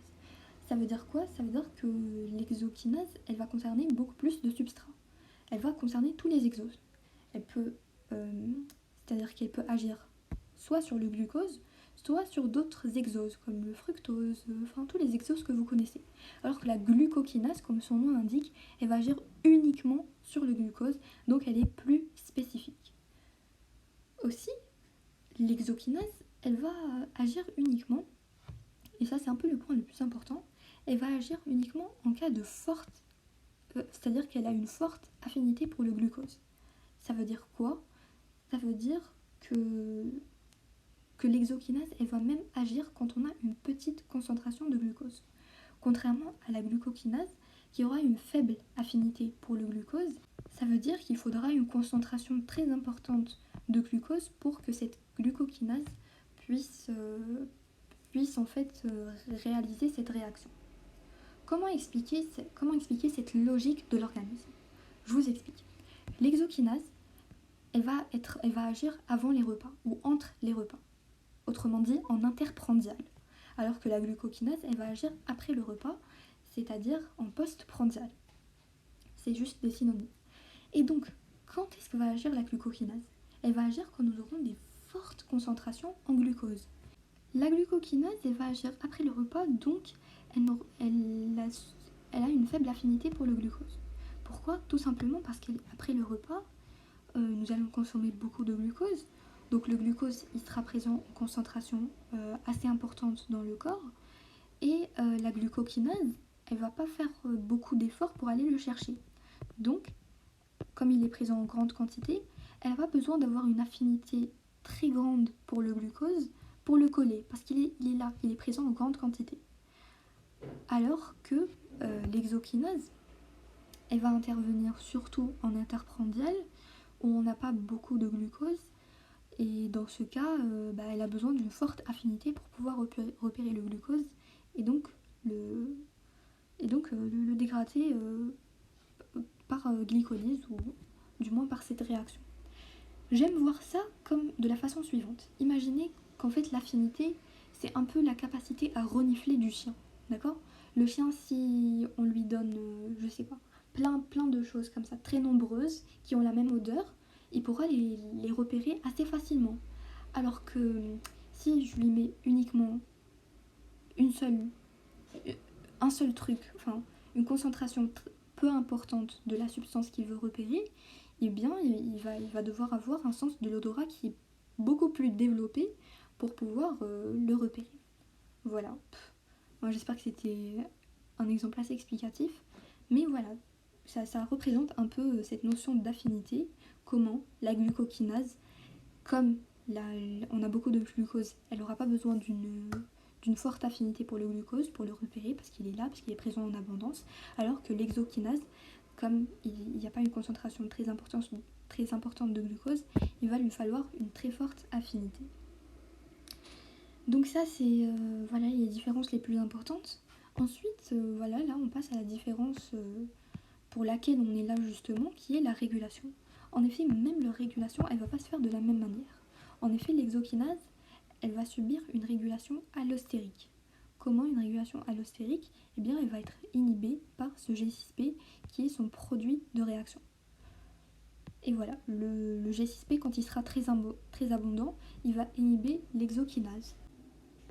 Ça veut dire quoi? Ça veut dire que l'hexokinase, elle va concerner beaucoup plus de substrats. Elle va concerner tous les exoses. C'est-à-dire qu'elle peut agir soit sur le glucose, soit sur d'autres exoses, comme le fructose, enfin tous les exoses que vous connaissez. Alors que la glucokinase, comme son nom l'indique, elle va agir uniquement sur le glucose, donc elle est plus spécifique. Aussi, l'hexokinase, elle va agir uniquement, et ça c'est un peu le point le plus important, elle va agir uniquement en cas de forte, c'est-à-dire qu'elle a une forte affinité pour le glucose. Ça veut dire quoi? Ça veut dire que l'hexokinase, elle va même agir quand on a une petite concentration de glucose. Contrairement à la glucokinase, qui aura une faible affinité pour le glucose, ça veut dire qu'il faudra une concentration très importante de glucose pour que cette glucokinase puisse en fait réaliser cette réaction. Comment expliquer cette logique de l'organisme? Je vous explique. L'hexokinase, elle va agir avant les repas ou entre les repas, autrement dit en interprandial, alors que la glucokinase, elle va agir après le repas, c'est-à-dire en postprandial. C'est juste des synonymes. Et donc, quand est-ce que va agir la glucokinase? Elle va agir quand nous aurons des fortes concentrations en glucose. La glucokinase, elle va agir après le repas, donc elle a une faible affinité pour le glucose. Pourquoi? Tout simplement parce qu'après le repas, nous allons consommer beaucoup de glucose. Donc le glucose, il sera présent en concentration assez importante dans le corps. Et la glucokinase, elle va pas faire beaucoup d'efforts pour aller le chercher. Donc, comme il est présent en grande quantité, elle n'a pas besoin d'avoir une affinité très grande pour le glucose pour le coller, parce qu'il est là, il est présent en grande quantité. Alors que l'exokinase, elle va intervenir surtout en interprandial, où on n'a pas beaucoup de glucose, et dans ce cas, elle a besoin d'une forte affinité pour pouvoir repérer le glucose, et donc le dégrader par glycolyse, ou du moins par cette réaction. J'aime voir ça comme de la façon suivante. Imaginez qu'en fait l'affinité, c'est un peu la capacité à renifler du chien, d'accord? Le chien, si on lui donne, je sais pas, plein de choses comme ça, très nombreuses, qui ont la même odeur, il pourra les repérer assez facilement. Alors que si je lui mets uniquement un seul truc, enfin une concentration peu importante de la substance qu'il veut repérer, eh bien il va devoir avoir un sens de l'odorat qui est beaucoup plus développé pour pouvoir le repérer. Voilà. Moi, j'espère que c'était un exemple assez explicatif, mais voilà, ça représente un peu cette notion d'affinité, comment la glucokinase, comme on a beaucoup de glucose, elle n'aura pas besoin d'une forte affinité pour le glucose, pour le repérer, parce qu'il est là, parce qu'il est présent en abondance, alors que l'exokinase, comme il n'y a pas une concentration très importante de glucose, il va lui falloir une très forte affinité. Donc ça, c'est voilà, les différences les plus importantes. Ensuite, voilà, là on passe à la différence pour laquelle on est là justement, qui est la régulation. En effet, même la régulation, elle ne va pas se faire de la même manière. En effet, l'exokinase, elle va subir une régulation allostérique. Comment une régulation allostérique? Eh bien, elle va être inhibée par ce G6P qui est son produit de réaction. Et voilà, le G6P, quand il sera très abondant, il va inhiber l'exokinase.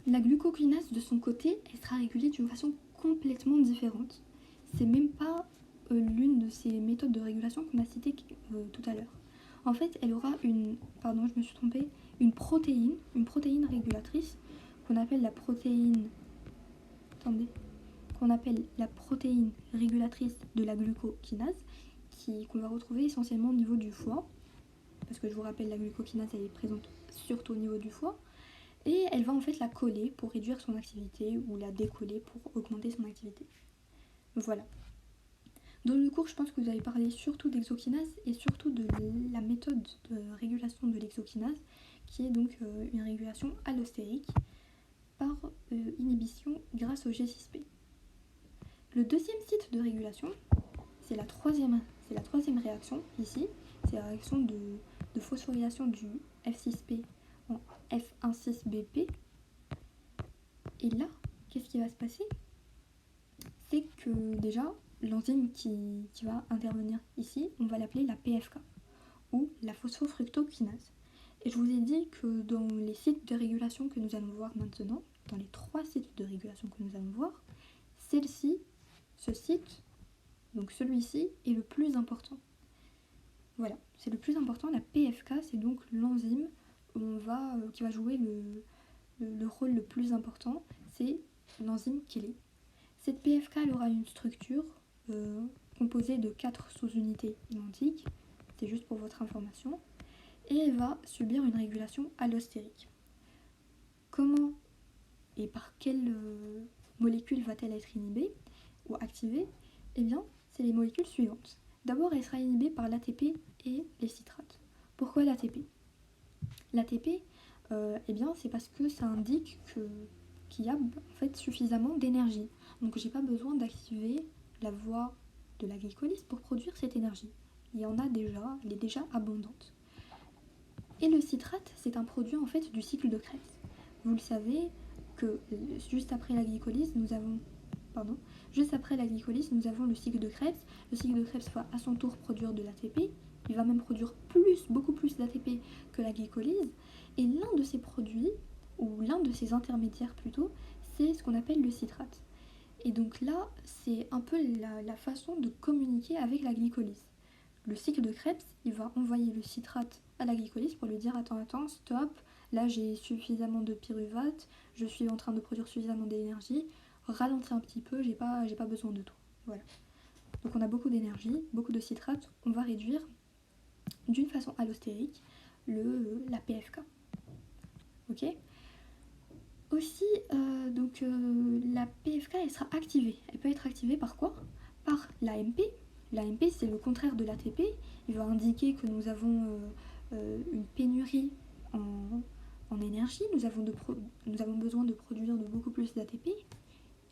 La glucokinase, de son côté, elle sera régulée d'une façon complètement différente. C'est même pas l'une de ces méthodes de régulation qu'on a citées tout à l'heure. En fait, elle aura une protéine régulatrice qu'on appelle la protéine régulatrice de la glucokinase, qu'on va retrouver essentiellement au niveau du foie, parce que je vous rappelle, la glucokinase, elle est présente surtout au niveau du foie, et elle va en fait la coller pour réduire son activité ou la décoller pour augmenter son activité. Voilà. Dans le cours, je pense que vous avez parlé surtout d'exokinase et surtout de la méthode de régulation de l'exokinase, qui est donc une régulation allostérique par inhibition grâce au G6P. Le deuxième site de régulation, c'est la troisième réaction ici, c'est la réaction de phosphorylation du F6P en F16BP. Et là, qu'est-ce qui va se passer? C'est que déjà, l'enzyme qui va intervenir ici, on va l'appeler la PFK, ou la phosphofructokinase. Et je vous ai dit que dans les sites de régulation que nous allons voir maintenant, dans les 3 sites de régulation que nous allons voir, ce site, donc celui-ci, est le plus important. Voilà, c'est le plus important. La PFK, c'est donc l'enzyme qui va jouer le rôle le plus important, c'est l'enzyme Kilé. Cette PFK, elle aura une structure composée de 4 sous-unités identiques, c'est juste pour votre information, et elle va subir une régulation allostérique. Comment et par quelle molécule va-t-elle être inhibée ou activée? Eh bien, c'est les molécules suivantes. D'abord, elle sera inhibée par l'ATP et les citrates. Pourquoi l'ATP? L'ATP, eh bien, c'est parce que ça indique qu'il y a en fait suffisamment d'énergie. Donc, j'ai pas besoin d'activer la voie de la glycolyse pour produire cette énergie. Il y en a déjà, elle est déjà abondante. Et le citrate, c'est un produit en fait du cycle de Krebs. Vous le savez que juste après la glycolyse, nous avons le cycle de Krebs. Le cycle de Krebs va à son tour produire de l'ATP. Il va même produire beaucoup plus d'ATP que la glycolyse. Et l'un de ces produits ou l'un de ces intermédiaires plutôt, c'est ce qu'on appelle le citrate. Et donc là, c'est un peu la façon de communiquer avec la glycolyse. Le cycle de Krebs, il va envoyer le citrate à la glycolyse pour lui dire attends, stop, là j'ai suffisamment de pyruvate, je suis en train de produire suffisamment d'énergie, ralentis un petit peu, j'ai pas besoin de toi. Voilà. Donc on a beaucoup d'énergie, beaucoup de citrate, on va réduire d'une façon allostérique la PFK. Ok. Aussi, la PFK, elle sera activée. Elle peut être activée par quoi? Par l'AMP. L'AMP, c'est le contraire de l'ATP. Il va indiquer que nous avons une pénurie en énergie. Nous avons besoin de produire de beaucoup plus d'ATP.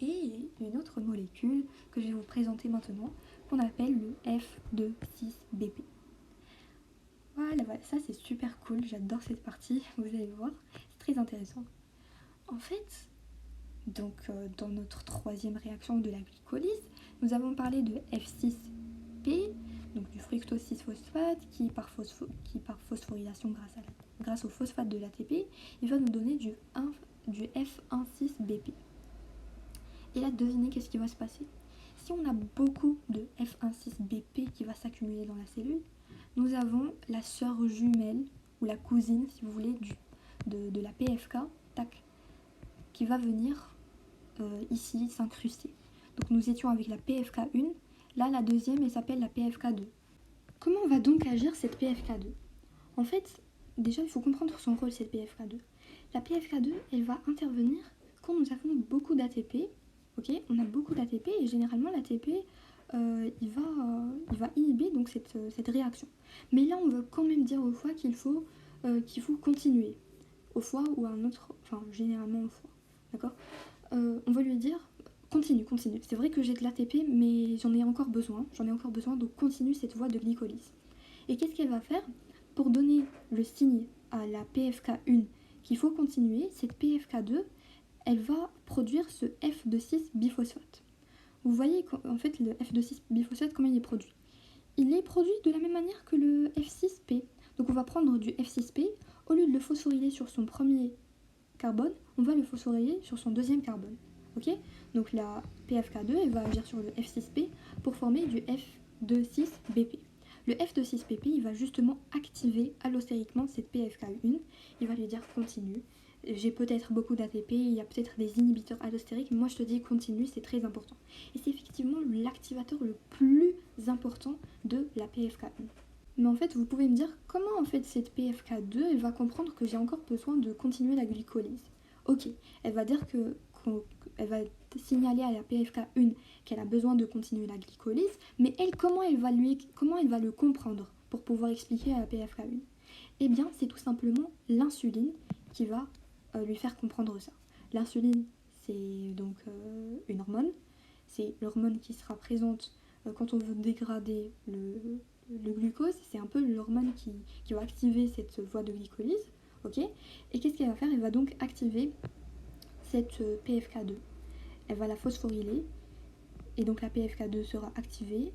Et une autre molécule que je vais vous présenter maintenant, qu'on appelle le F2,6-BP. Voilà, ça c'est super cool. J'adore cette partie, vous allez voir. C'est très intéressant. En fait, dans notre troisième réaction de la glycolyse, nous avons parlé de F6P, donc du fructose 6-phosphate, qui par phosphorylation grâce au phosphate de l'ATP, il va nous donner du F1,6BP. Et là, devinez qu'est-ce qui va se passer. Si on a beaucoup de F1,6BP qui va s'accumuler dans la cellule, nous avons la sœur jumelle, ou la cousine, si vous voulez, de la PFK, qui va venir ici s'incruster. Donc nous étions avec la PFK1, là la deuxième elle s'appelle la PFK2. Comment va donc agir cette PFK2? En fait, déjà il faut comprendre son rôle cette PFK2. La PFK2 elle va intervenir quand nous avons beaucoup d'ATP, ok? On a beaucoup d'ATP et généralement l'ATP il va inhiber donc cette réaction. Mais là on veut quand même dire au foie qu'il faut continuer, au foie ou à un autre, enfin généralement au foie. D'accord. On va lui dire continue. C'est vrai que j'ai de l'ATP, mais j'en ai encore besoin, donc continue cette voie de glycolyse. Et qu'est-ce qu'elle va faire pour donner le signe à la PFK1 qu'il faut continuer? Cette PFK2, elle va produire ce F2,6 biphosphate. Vous voyez qu'en fait le F2,6 biphosphate, comment il est produit? Il est produit de la même manière que le F6P. Donc on va prendre du F6P, au lieu de le phosphoryler sur son premier carbone, on va le phosphoryler sur son deuxième carbone. Ok. Donc la PFK2 elle va agir sur le F6P pour former du F2,6BP. Le F2,6BP il va justement activer allostériquement cette PFK1. Il va lui dire continue. J'ai peut-être beaucoup d'ATP, il y a peut-être des inhibiteurs allostériques, moi je te dis continue, c'est très important. Et c'est effectivement l'activateur le plus important de la PFK1. Mais en fait, vous pouvez me dire comment en fait cette PFK2 elle va comprendre que j'ai encore besoin de continuer la glycolyse. Ok, elle va dire elle va signaler à la PFK1 qu'elle a besoin de continuer la glycolyse, mais elle, comment elle va le comprendre pour pouvoir expliquer à la PFK1? Eh bien, c'est tout simplement l'insuline qui va lui faire comprendre ça. L'insuline, c'est donc une hormone. C'est l'hormone qui sera présente quand on veut dégrader le glucose. C'est un peu l'hormone qui va activer cette voie de glycolyse. Ok. Et qu'est-ce qu'elle va faire? Elle va donc activer cette PFK2. Elle va la phosphoryler. Et donc la PFK2 sera activée.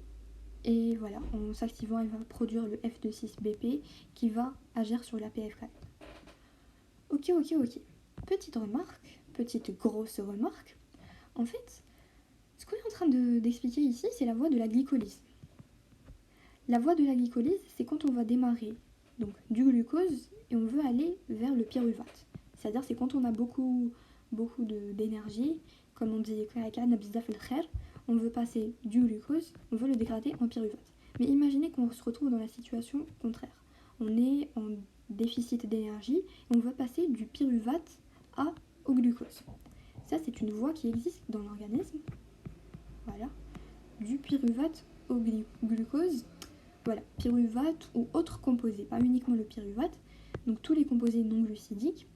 Et voilà, en s'activant, elle va produire le F2,6BP qui va agir sur la PFK. Ok. Petite grosse remarque. En fait, ce qu'on est en train d'expliquer ici, c'est la voie de la glycolyse. La voie de la glycolyse, c'est quand on va démarrer donc, du glucose et on veut aller vers le pyruvate. C'est-à-dire c'est quand on a beaucoup d'énergie, comme on dit, on veut passer du glucose, on veut le dégrader en pyruvate. Mais imaginez qu'on se retrouve dans la situation contraire. On est en déficit d'énergie et on veut passer du pyruvate au glucose. Ça, c'est une voie qui existe dans l'organisme. Voilà. Du pyruvate au glucose. Voilà, pyruvate ou autres composés, pas uniquement le pyruvate. Donc tous les composés non glucidiques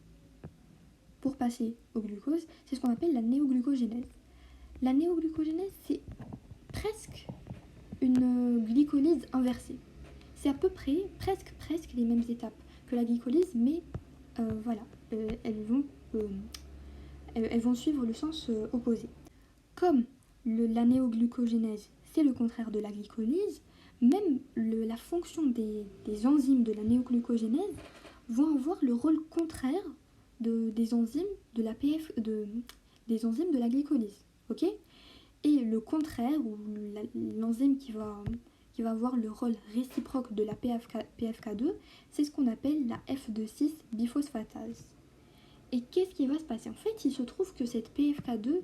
pour passer au glucose, c'est ce qu'on appelle la néoglucogénèse. La néoglucogénèse, c'est presque une glycolyse inversée. C'est à peu près, presque les mêmes étapes que la glycolyse, mais voilà, elles vont suivre le sens opposé. Comme la néoglucogénèse, c'est le contraire de la glycolyse, même la fonction des enzymes de la néoglucogénèse vont avoir le rôle contraire des enzymes de la des enzymes de la glycolyse, ok. Et le contraire, ou l'enzyme qui va avoir le rôle réciproque de la PFK2, c'est ce qu'on appelle la F2,6 biphosphatase. Et qu'est-ce qui va se passer? En fait, il se trouve que cette PFK2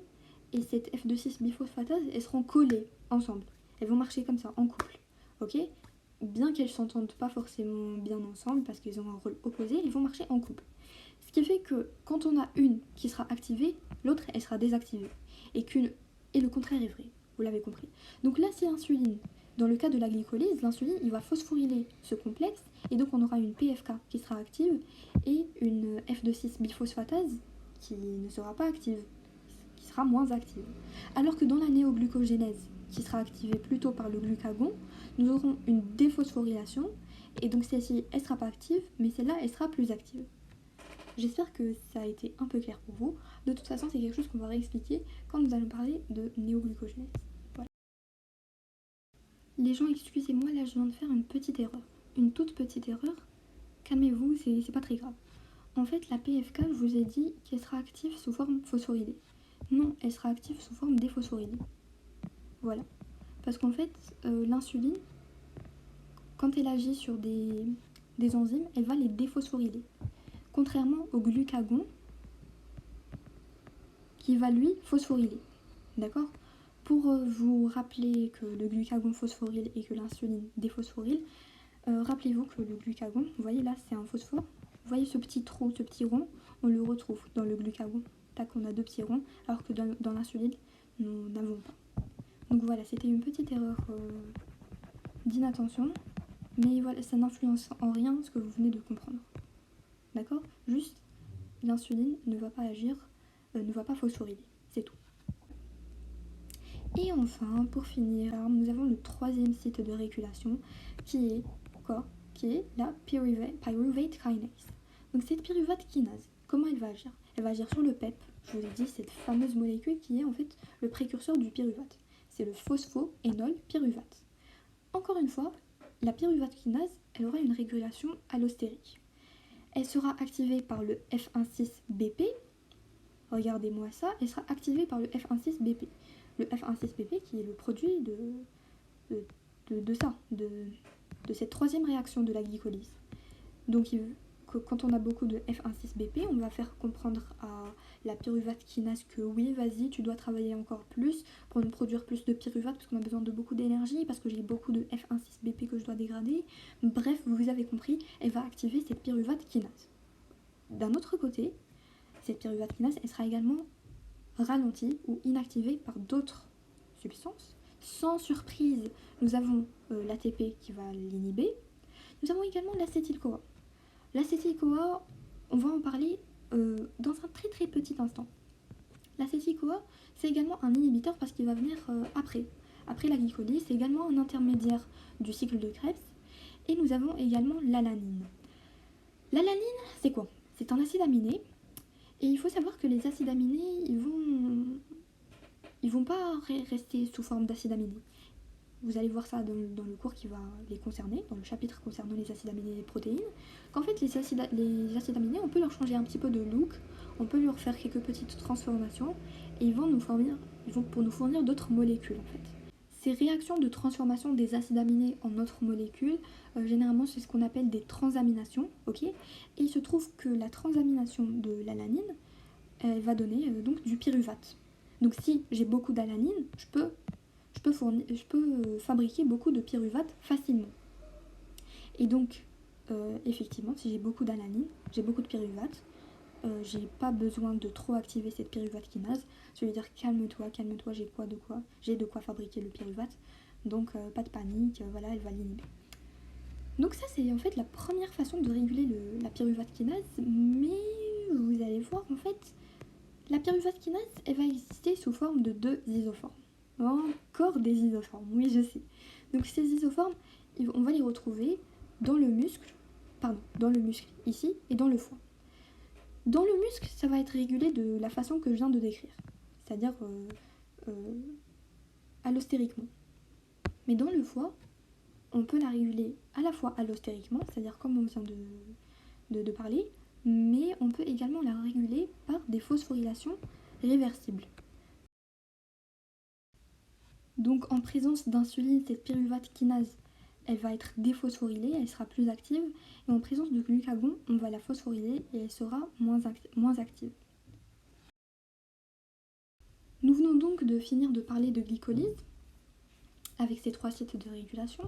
et cette F2,6 biphosphatase, elles seront collées ensemble. Elles vont marcher comme ça, en couple, ok. Bien qu'elles ne s'entendent pas forcément bien ensemble, parce qu'elles ont un rôle opposé, elles vont marcher en couple. Ce qui fait que quand on a une qui sera activée, l'autre, elle sera désactivée. Et le contraire est vrai, vous l'avez compris. Donc là, c'est l'insuline. Dans le cas de la glycolyse, l'insuline, il va phosphoryler ce complexe, et donc on aura une PFK qui sera active, et une F2,6 biphosphatase qui ne sera pas active, qui sera moins active. Alors que dans la néoglucogénèse, qui sera activée plutôt par le glucagon, nous aurons une déphosphorylation, et donc celle-ci, elle ne sera pas active, mais celle-là, elle sera plus active. J'espère que ça a été un peu clair pour vous. De toute façon, c'est quelque chose qu'on va réexpliquer quand nous allons parler de néoglucogénèse. Voilà. Les gens, excusez-moi, là je viens de faire une petite erreur. Une toute petite erreur. Calmez-vous, c'est pas très grave. En fait, la PFK, je vous ai dit qu'elle sera active sous forme phosphorylée. Non, elle sera active sous forme déphosphorylée. Voilà. Parce qu'en fait, l'insuline, quand elle agit sur des enzymes, elle va les déphosphoryler. Contrairement au glucagon, qui va lui phosphoryler. D'accord? Pour vous rappeler que le glucagon phosphoryle et que l'insuline déphosphoryle, rappelez-vous que le glucagon, vous voyez là, c'est un phosphore. Vous voyez ce petit trou, ce petit rond, on le retrouve dans le glucagon. Tac, on a deux petits ronds, alors que dans l'insuline, nous n'avons pas. Donc voilà, c'était une petite erreur d'inattention, mais voilà, ça n'influence en rien ce que vous venez de comprendre. D'accord? Juste, l'insuline ne va pas agir, ne va pas phosphoryler, c'est tout. Et enfin, pour finir, nous avons le troisième site de régulation qui est quoi? Qui est la pyruvate kinase. Donc cette pyruvate kinase, comment elle va agir? Elle va agir sur le PEP, je vous ai dit, cette fameuse molécule qui est en fait le précurseur du pyruvate. C'est le phosphoénol pyruvate. Encore une fois, la pyruvate kinase, elle aura une régulation allostérique. Elle sera activée par le F16BP. Regardez-moi ça, elle sera activée par le F16BP. Le F16BP qui est le produit de cette troisième réaction de la glycolyse. Donc quand on a beaucoup de F16BP, on va faire comprendre à la pyruvate kinase que oui, vas-y, tu dois travailler encore plus pour nous produire plus de pyruvate parce qu'on a besoin de beaucoup d'énergie, parce que j'ai beaucoup de F16BP que je dois dégrader. Bref, vous avez compris, elle va activer cette pyruvate kinase. D'un autre côté, cette pyruvate kinase, elle sera également ralentie ou inactivée par d'autres substances. Sans surprise, nous avons l'ATP qui va l'inhiber. Nous avons également l'acétyl-CoA. L'acétyl-CoA, on va en parler dans un très très petit instant. L'acétyl-CoA, c'est également un inhibiteur parce qu'il va venir après la glycolyse. C'est également un intermédiaire du cycle de Krebs. Et nous avons également l'alanine. L'alanine, c'est quoi? C'est un acide aminé. Et il faut savoir que les acides aminés, ils vont pas rester sous forme d'acide aminé. Vous allez voir ça dans le cours qui va les concerner, dans le chapitre concernant les acides aminés et les protéines, qu'en fait les acides aminés, on peut leur changer un petit peu de look, on peut leur faire quelques petites transformations, et ils vont pour nous fournir d'autres molécules en fait. Ces réactions de transformation des acides aminés en autres molécules, généralement c'est ce qu'on appelle des transaminations, ok. Et il se trouve que la transamination de l'alanine, elle va donner donc du pyruvate. Donc si j'ai beaucoup d'alanine, je peux fabriquer beaucoup de pyruvate facilement. Et donc, effectivement, si j'ai beaucoup d'alanine, j'ai beaucoup de pyruvate, j'ai pas besoin de trop activer cette pyruvate kinase. Je vais dire calme-toi, j'ai de quoi fabriquer le pyruvate. Donc pas de panique, voilà, elle va l'inhiber. Donc ça c'est en fait la première façon de réguler la pyruvate kinase, mais vous allez voir en fait, la pyruvate kinase, elle va exister sous forme de 2 isoformes. Encore des isoformes, oui je sais. Donc ces isoformes, on va les retrouver dans le muscle ici, et dans le foie. Dans le muscle, ça va être régulé de la façon que je viens de décrire, c'est-à-dire allostériquement. Mais dans le foie, on peut la réguler à la fois allostériquement, c'est-à-dire comme on vient de parler, mais on peut également la réguler par des phosphorylations réversibles. Donc en présence d'insuline, cette pyruvate kinase, elle va être déphosphorylée, elle sera plus active, et en présence de glucagon, on va la phosphoryler et elle sera moins active. Nous venons donc de finir de parler de glycolyse, avec ces 3 sites de régulation,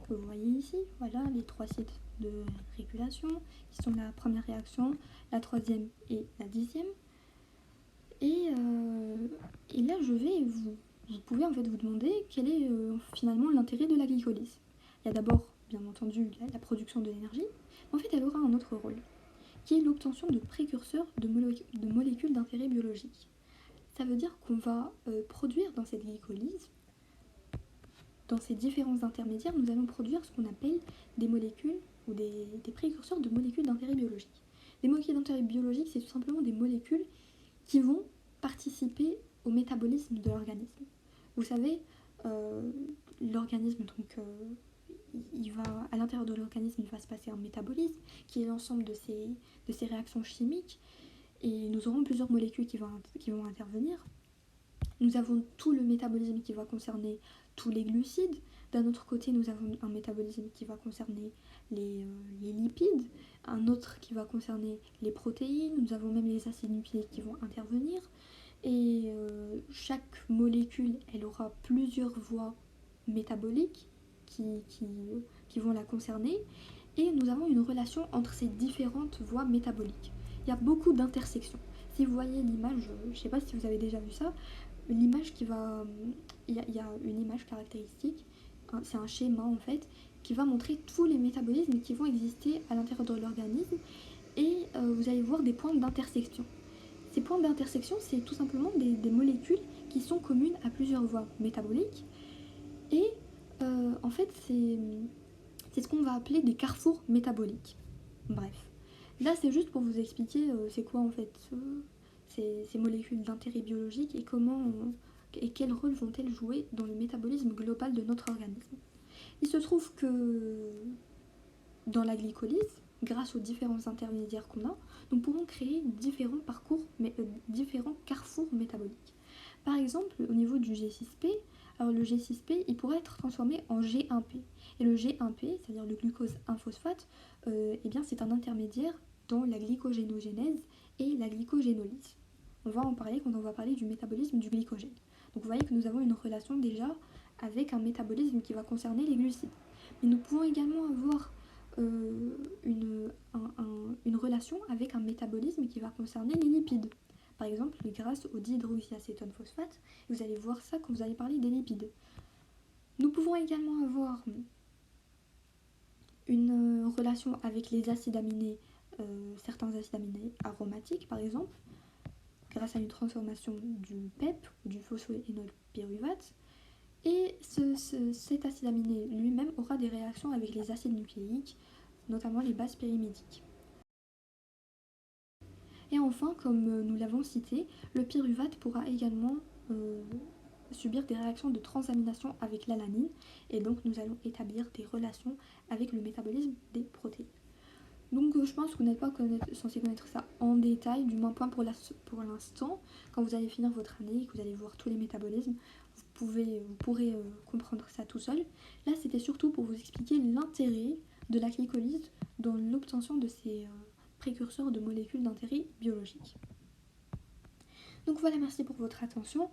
que vous voyez ici, voilà les 3 sites de régulation, qui sont la première réaction, la troisième et la 10e. Et là, vous pouvez en fait vous demander quel est finalement l'intérêt de la glycolyse. Il y a d'abord, bien entendu, la production de l'énergie, mais en fait, elle aura un autre rôle, qui est l'obtention de précurseurs de molécules d'intérêt biologique. Ça veut dire qu'on va produire dans cette glycolyse, dans ces différents intermédiaires, nous allons produire ce qu'on appelle des molécules ou des précurseurs de molécules d'intérêt biologique. Les molécules d'intérêt biologique, c'est tout simplement des molécules qui vont participer au métabolisme de l'organisme. Vous savez, l'organisme, donc, à l'intérieur de l'organisme, il va se passer un métabolisme qui est l'ensemble de ces réactions chimiques, et nous aurons plusieurs molécules qui vont intervenir. Nous avons tout le métabolisme qui va concerner tous les glucides. D'un autre côté, nous avons un métabolisme qui va concerner les lipides, un autre qui va concerner les protéines, nous avons même les acides nucléiques qui vont intervenir. Et chaque molécule, elle aura plusieurs voies métaboliques qui vont la concerner. Et nous avons une relation entre ces différentes voies métaboliques. Il y a beaucoup d'intersections. Si vous voyez l'image, je ne sais pas si vous avez déjà vu ça, l'image qui va... Il y a une image caractéristique, c'est un schéma en fait, qui va montrer tous les métabolismes qui vont exister à l'intérieur de l'organisme, et vous allez voir des points d'intersection. Ces points d'intersection, c'est tout simplement des molécules qui sont communes à plusieurs voies métaboliques, et en fait c'est ce qu'on va appeler des carrefours métaboliques. Bref, là c'est juste pour vous expliquer c'est quoi en fait ces molécules d'intérêt biologique et et quel rôle vont-elles jouer dans le métabolisme global de notre organisme. Il se trouve que dans la glycolyse, grâce aux différents intermédiaires qu'on a, nous pourrons créer différents carrefours métaboliques. Par exemple, au niveau du G6P, alors le G6P, il pourrait être transformé en G1P. Et le G1P, c'est-à-dire le glucose 1-phosphate, eh bien c'est un intermédiaire dans la glycogénogénèse et la glycogénolyse. On va en parler quand on va parler du métabolisme du glycogène. Donc vous voyez que nous avons une relation déjà avec un métabolisme qui va concerner les glucides. Mais nous pouvons également avoir une relation avec un métabolisme qui va concerner les lipides. Par exemple, grâce au dihydroxyacétone phosphate, vous allez voir ça quand vous allez parler des lipides. Nous pouvons également avoir une relation avec les acides aminés, certains acides aminés aromatiques par exemple, grâce à une transformation du PEP, du phosphoénolpyruvate. Et cet acide aminé lui-même aura des réactions avec les acides nucléiques, notamment les bases pyrimidiques. Et enfin, comme nous l'avons cité, le pyruvate pourra également subir des réactions de transamination avec l'alanine, et donc nous allons établir des relations avec le métabolisme des protéines. Donc je pense que vous n'êtes pas censé connaître ça en détail, du moins point pour l'instant. Quand vous allez finir votre année et que vous allez voir tous les métabolismes, vous pourrez comprendre ça tout seul. Là, c'était surtout pour vous expliquer l'intérêt de la glycolyse dans l'obtention de ces précurseurs de molécules d'intérêt biologique. Donc voilà, merci pour votre attention.